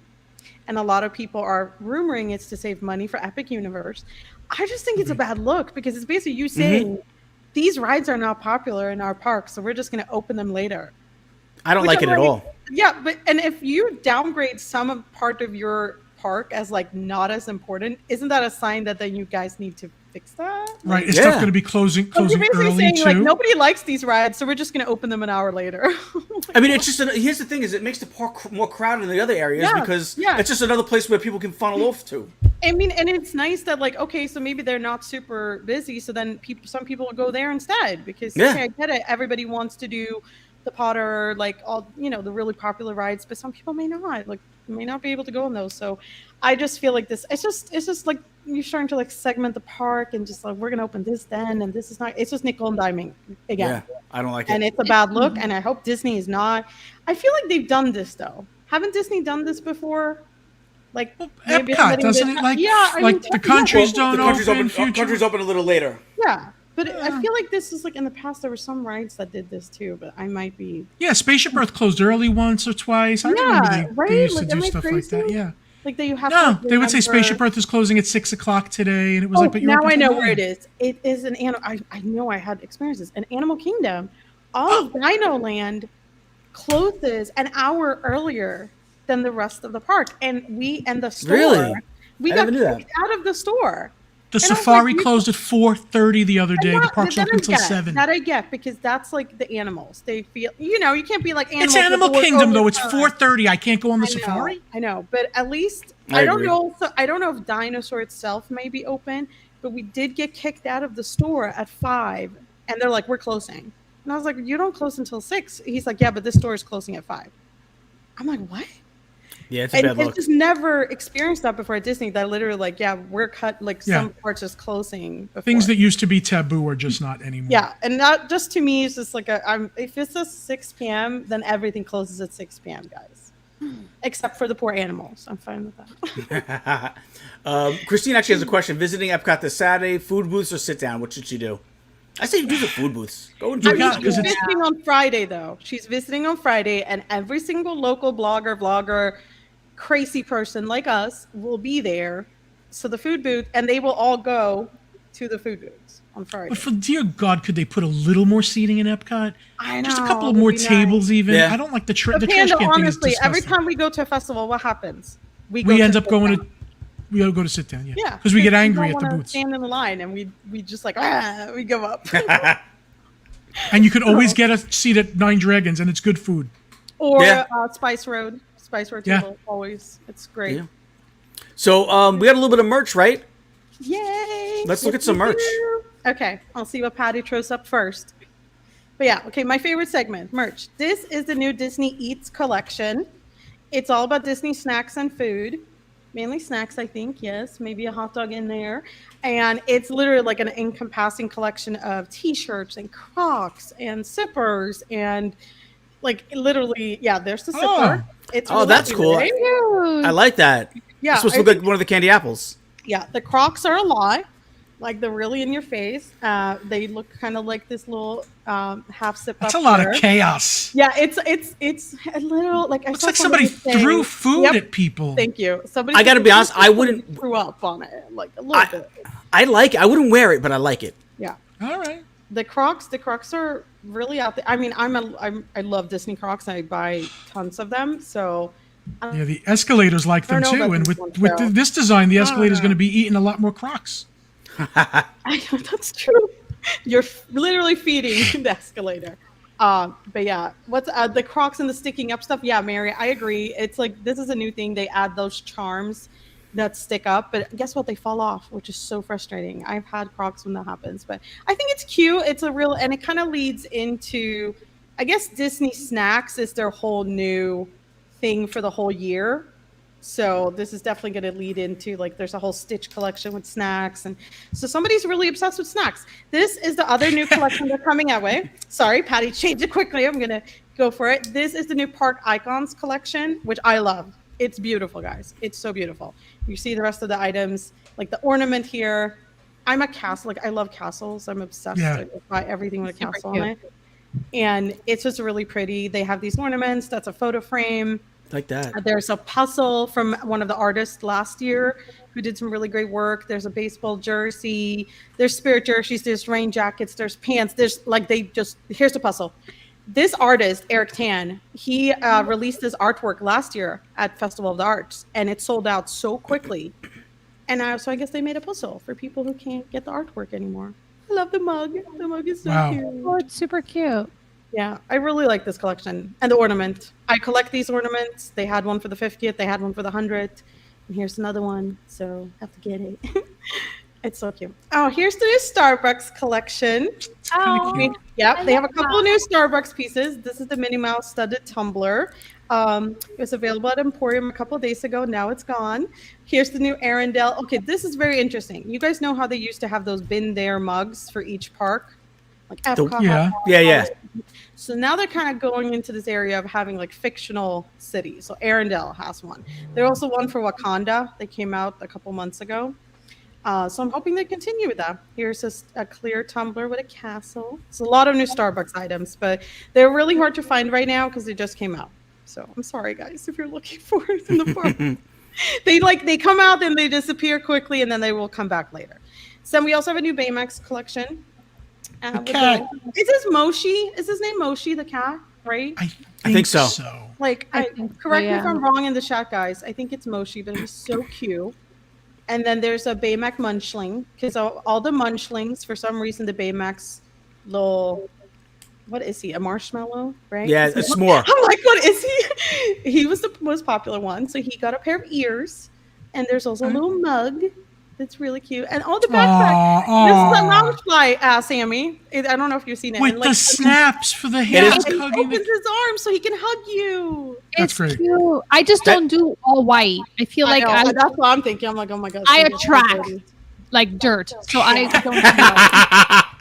And a lot of people are rumoring it's to save money for Epic Universe. I just think it's a bad look because it's basically you saying these rides are not popular in our park, so we're just going to open them later. I don't like it at all. Yeah, and if you downgrade some part of your park as like not as important, isn't that a sign that then you guys need to fix that? Right, is stuff going to be closing you're basically early saying, too? like, nobody likes these rides, so we're just going to open them an hour later. I mean, it's just here's the thing: is it makes the park more crowded than the other areas because it's just another place where people can funnel off to. I mean, and it's nice that like, okay, so maybe they're not super busy, so then some people will go there instead because okay, I get it. Everybody wants to do the Potter, like all the really popular rides, but some people may not be able to go on those. So I just feel like this. It's just like you're starting to like segment the park and just like we're gonna open this then, and this is not. It's just nickel and diming again. Yeah, I don't like it, and it's a bad look. And I hope Disney is not. I feel like they've done this though. Haven't Disney done this before? Like Epcot, doesn't it? Like, the countries don't open. Countries open a little later. Yeah. But I feel like this is like in the past there were some rides that did this too, but I might be. Yeah, Spaceship Earth closed early once or twice. I remember they used to do stuff like that. Yeah. Like that you have. No, they would say Spaceship Earth is closing at 6:00 today, and it was but you're now I know where it is. It is an animal. I know I had experiences. An Animal Kingdom, all of Dino Land closes an hour earlier than the rest of the park, and the store. Really? We got kicked out of the store. The safari closed at 4:30 the other day. The park's open until 7. That I get because that's like the animals. They feel, you can't be like animals. It's Animal Kingdom though. It's 4:30. I can't go on the safari. I know, but at least I don't know. So I don't know if Dinosaur itself may be open, but we did get kicked out of the store at 5, and they're like, "We're closing," and I was like, "You don't close until 6." He's like, "Yeah, but this store is closing at 5." I'm like, "What?" Yeah, it's a bad look. I've just never experienced that before at Disney. That literally, like, we're cut. Like some parts just closing. Before. Things that used to be taboo are just not anymore. Yeah, and that just to me is just like if it's a 6 p.m., then everything closes at 6 p.m., guys, except for the poor animals. I'm fine with that. Christine actually has a question. Visiting Epcot this Saturday, food booths or sit down? What should she do? I say do the food booths. Go enjoy it. She's visiting on Friday, though. She's visiting on Friday, and every single local vlogger, crazy person like us will be there. So the food booth, and they will all go to the food booths on Friday. But for dear God, could they put a little more seating in Epcot? I know. Just a couple of more tables, even. Yeah. I don't like the trash can Honestly, thing is disgusting. every time we go to a festival, what happens? We end up going to. We gotta go to sit down, yeah, because we get angry at the booths. Stand in the line, and we just like we give up. And you can always get a seat at Nine Dragons, and it's good food. Or Spice Road table, always. It's great. Yeah. So we got a little bit of merch, right? Yay! Let's look at some merch. Okay, I'll see what Patty throws up first. But yeah, okay, my favorite segment, merch. This is the new Disney Eats collection. It's all about Disney snacks and food. Mainly snacks, I think, yes. Maybe a hot dog in there. And it's literally like an encompassing collection of T-shirts and Crocs and zippers and like literally, there's the zipper. It's really that's cool. Right? I like that. Yeah. It's supposed to look like one of the candy apples. Yeah, the Crocs are a lie. Like they're really in your face. They look kind of like this little half sip. That's up a lot here. of chaos. Yeah, it's a little like I Looks saw like somebody threw food at people. Thank you. Somebody. I gotta be honest, I wouldn't threw up on it like a little bit. I like it. I wouldn't wear it, but I like it. Yeah. All right. The Crocs are really out there. I mean, I love Disney Crocs. I buy tons of them. So Yeah, the escalators like them know too, about and this with one, so- this design, the escalator's going to be eating a lot more Crocs. That's true. You're literally feeding the escalator. But yeah, what's the Crocs and the sticking up stuff? Yeah, Mary, I agree. It's like this is a new thing. They add those charms that stick up, but guess what? They fall off, which is so frustrating. I've had Crocs when that happens, but I think it's cute. It's a real, and it kind of leads into, I guess Disney Snacks is their whole new thing for the whole year. So this is definitely going to lead into like there's a whole Stitch collection with snacks, and so somebody's really obsessed with snacks. This is the other new collection they're coming out with. Sorry, Patty, change it quickly. I'm going to go for it. This is the new Park Icons collection, which I love. It's beautiful, guys. It's so beautiful. You see the rest of the items, like the ornament here. I'm a castle. Like I love castles. I'm obsessed. Yeah. I buy everything with a Super castle cute. on it. And it's just really pretty. They have these ornaments. That's a photo frame. Like that. There's a puzzle from one of the artists last year who did some really great work. There's a baseball jersey. There's spirit jerseys. There's rain jackets. There's pants. There's like here's the puzzle. This artist, Eric Tan, he released his artwork last year at Festival of the Arts, and it sold out so quickly. And so I guess they made a puzzle for people who can't get the artwork anymore. I love the mug. The mug is so Wow. cute. Oh, it's super cute. Yeah, I really like this collection. And the ornament. I collect these ornaments. They had one for the 50th. They had one for the 100th. And here's another one. So I have to get it. It's so cute. Oh, here's the new Starbucks collection. Oh, Yep, they have a love couple of new Starbucks pieces. This is the Minnie Mouse studded tumbler. It was available at Emporium a couple of days ago. Now it's gone. Here's the new Arendelle. Okay, this is very interesting. You guys know how they used to have those been there mugs for each park? Like Epcot. Yeah. Yeah. So now they're kind of going into this area of having like fictional cities. So Arendelle has one. There's also one for Wakanda. They came out a couple months ago. So I'm hoping they continue with that. Here's a clear tumbler with a castle. It's a lot of new Starbucks items, but they're really hard to find right now because they just came out. So I'm sorry, guys, if you're looking for it in the park. They come out, then they disappear quickly, and then they will come back later. So we also have a new Baymax collection. cat. Is this Moshi? Is his name Moshi, the cat? Right? I think so. Like, I think so, correct me if yeah. I'm wrong in the chat, guys. I think it's Moshi, but he's so cute. And then there's a Baymax Munchling, because all the Munchlings, for some reason, the Baymax little, what is he? A marshmallow, right? Yeah, a s'more. I'm like, what is he? He was the most popular one, so he got a pair of ears, and there's also a little mug that's really cute, and all the backpack. This is a loungefly, Sammy. I don't know if you've seen it. With And, the snaps for the hands he hugging opens the... his arms so he can hug you. That's It's great. cute. I just don't do all white. I feel like I I know, that's what I'm thinking. I'm like, oh my god. I Cindy's so attract dirty. like dirt, so I don't do that.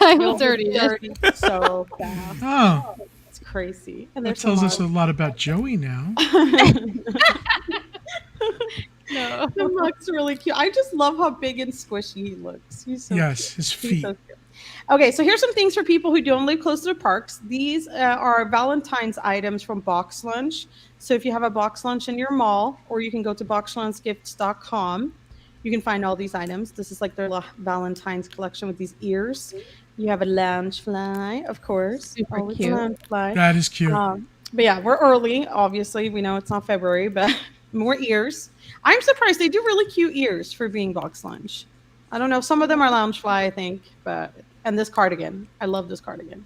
I'm You'll be dirty. dirty so fast. Oh, It's crazy. And that there's tells some us a lot about Joey now. No, the mug's really cute. I just love how big and squishy he looks. He's so Yes, cute. his He's feet. so cute. Okay, so here's some things for people who don't live close to the parks. These are Valentine's items from Box Lunch. So if you have a Box Lunch in your mall, or you can go to boxlunchgifts.com, you can find all these items. This is like their Valentine's collection with these ears. You have a loungefly, of course. Super Always a cute. loungefly. That is cute. But yeah, we're early. Obviously, we know it's not February, but more ears. I'm surprised they do really cute ears for being Box Lunch. I don't know. Some of them are Loungefly, I think, and this cardigan. I love this cardigan.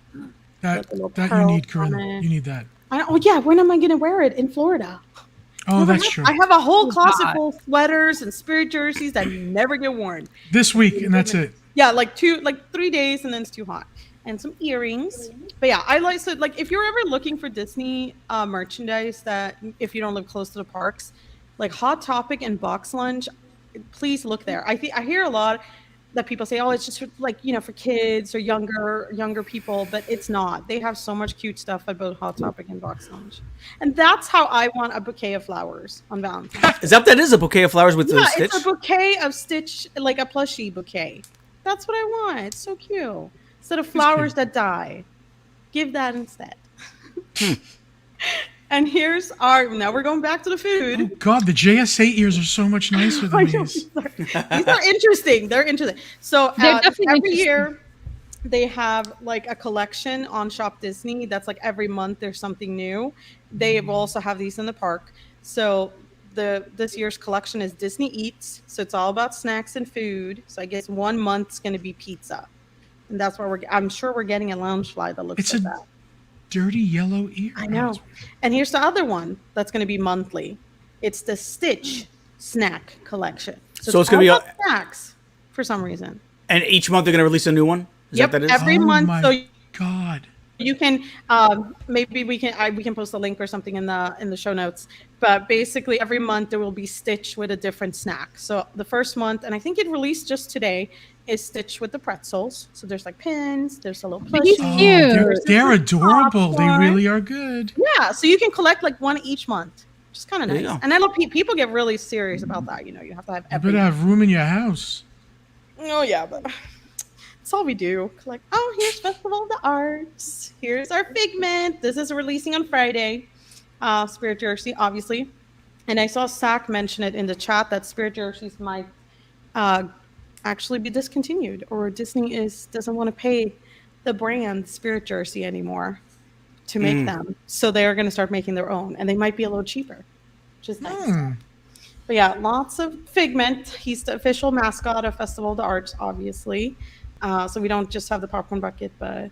That the little you pearls need, on Corinne. it. You need that. Oh yeah, when am I going to wear it in Florida? Oh, that's true. I have a whole Oh, closet God. full of sweaters and spirit jerseys that never get worn. This week, and that's it. Yeah, like 3 days, and then it's too hot. And some earrings. But yeah, I like, so like if you're ever looking for Disney merchandise that if you don't live close to the parks, like Hot Topic and Box Lunch, please look there. I hear a lot. that people say, oh, it's just for, like, you know, for kids or younger people, but it's not. They have so much cute stuff at both Hot Topic and Box Lunch. And that's how I want a bouquet of flowers on Valentine's Day. Is that a bouquet of flowers with the Stitch? It's a bouquet of Stitch, like a plushie bouquet. That's what I want. It's so cute. Instead of flowers that die, give that instead. And here's now we're going back to the food. Oh God, the JS8 ears are so much nicer than these. These are interesting. They're interesting. So every year they have like a collection on Shop Disney. That's like every month there's something new. They will also have these in the park. So this year's collection is Disney Eats. So it's all about snacks and food. So I guess 1 month's going to be pizza. And that's where I'm sure we're getting a Loungefly that looks like that. Dirty yellow ear. I know. And here's the other one that's going to be monthly. It's the Stitch snack collection. So it's going to be snacks for some reason. And each month they're going to release a new one? Every month. My God. You can maybe we can post a link or something in the show notes. But basically every month there will be Stitch with a different snack. So the first month, and I think it released just today, is Stitch with the pretzels. So there's like pins, there's a little plushie. Oh, they're adorable. They really are good. Yeah, so you can collect like one each month. Which is kind of nice. And I know people get really serious about that. You know, you have to have everything. You better have room in your house. Oh yeah, but that's all we do. Like, oh, here's Festival of the Arts. Here's our Figment. This is releasing on Friday. Spirit Jersey, obviously. And I saw Zach mention it in the chat that Spirit Jerseys might actually be discontinued, or Disney doesn't want to pay the brand Spirit Jersey anymore to make them. So they're going to start making their own, and they might be a little cheaper, which is nice. But yeah, lots of Figment. He's the official mascot of Festival of the Arts, obviously. So we don't just have the popcorn bucket, but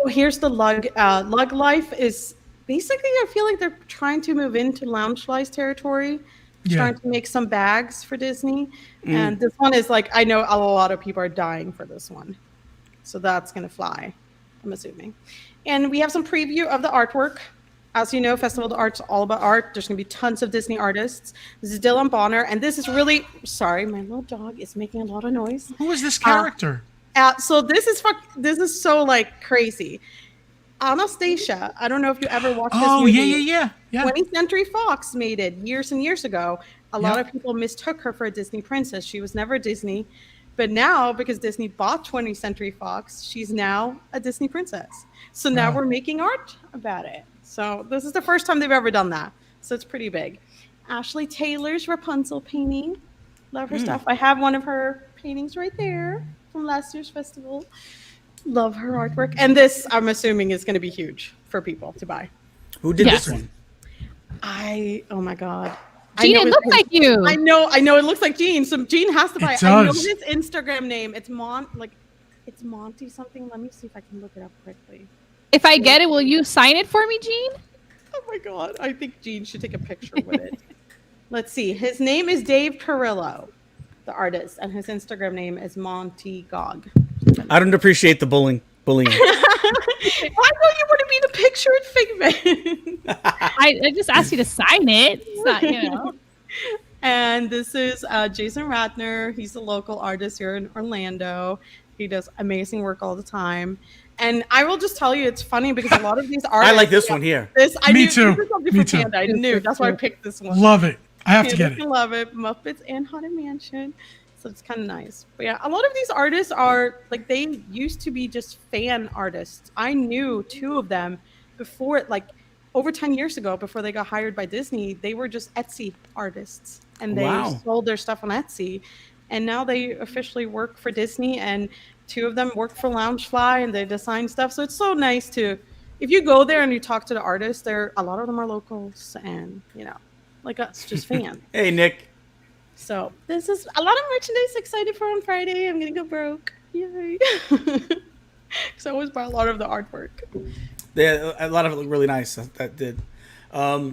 here's the Lug. Lug Life is basically, I feel like they're trying to move into Loungefly's territory. Trying to make some bags for Disney. And this one is like, I know a lot of people are dying for this one. So that's going to fly, I'm assuming. And we have some preview of the artwork. As you know, Festival of the Arts is all about art. There's going to be tons of Disney artists. This is Dylan Bonner. And this is really, sorry, my little dog is making a lot of noise. Who is this character? So this is so like crazy. Anastasia, I don't know if you ever watched this movie. Yeah. 20th Century Fox made it years and years ago. A lot of people mistook her for a Disney princess. She was never Disney. But now, because Disney bought 20th Century Fox, she's now a Disney princess. So now we're making art about it. So this is the first time they've ever done that. So it's pretty big. Ashley Taylor's Rapunzel painting. Love her stuff. I have one of her paintings right there from last year's festival. Love her artwork. And this, I'm assuming, is going to be huge for people to buy. Who did this one? Oh my God. Gene, it looks like you. I know it looks like Gene. So Gene has to buy it. I know his Instagram name. It's Monty something. Let me see if I can look it up quickly. If I get it, will you sign it for me, Gene? Oh my God. I think Gene should take a picture with it. Let's see. His name is Dave Carrillo, the artist, and his Instagram name is Monty Gog. I don't appreciate the bullying. I know you want to be the picture in Figment. I just asked you to sign it. It's not, you know. And this is Jason Ratner. He's a local artist here in Orlando. He does amazing work all the time. And I will just tell you, it's funny because a lot of these artists. I like this one here. Me too. I knew. That's why I picked this one. Love it. I have to get it. Love it. Muppets and Haunted Mansion. So it's kind of nice. But yeah, a lot of these artists are like, they used to be just fan artists. I knew two of them before, like over 10 years ago, before they got hired by Disney. They were just Etsy artists and they sold their stuff on Etsy. And now they officially work for Disney, and two of them work for Loungefly and they design stuff. So it's so nice to, if you go there and you talk to the artists, a lot of them are locals and, you know, like us, just fans. Hey, Nick. So this is a lot of merchandise excited for on Friday. I'm going to go broke. Yay. Because I always buy a lot of the artwork. Yeah, a lot of it looked really nice. That did. All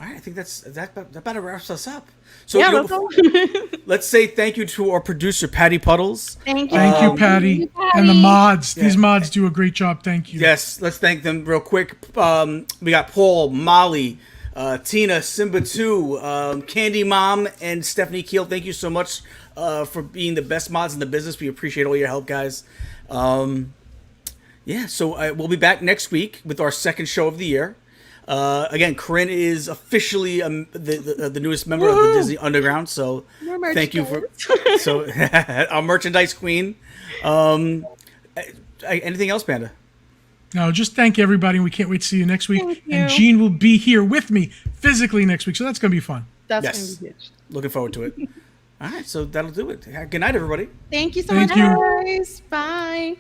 right, I think that about wraps us up. So yeah, that's all. Let's say thank you to our producer, Patty Puddles. Thank you. Thank you, Patty. And the mods. These mods do a great job. Thank you. Yes, let's thank them real quick. We got Paul, Molly, Tina, Simba 2, Candy Mom, and Stephanie Keel. Thank you so much for being the best mods in the business. We appreciate all your help, guys. Yeah, so we'll be back next week with our second show of the year. Again, Corinne is officially the newest member of the Disney Underground, so thank you for our merchandise queen. Anything else, Panda? No, just thank everybody. We can't wait to see you next week. Thank you. And Gene will be here with me physically next week, so that's going to be fun. That's Yes. going to be huge. Looking forward to it. All right, so that'll do it. Good night, everybody. Thank you so Thank much, you. guys. Bye.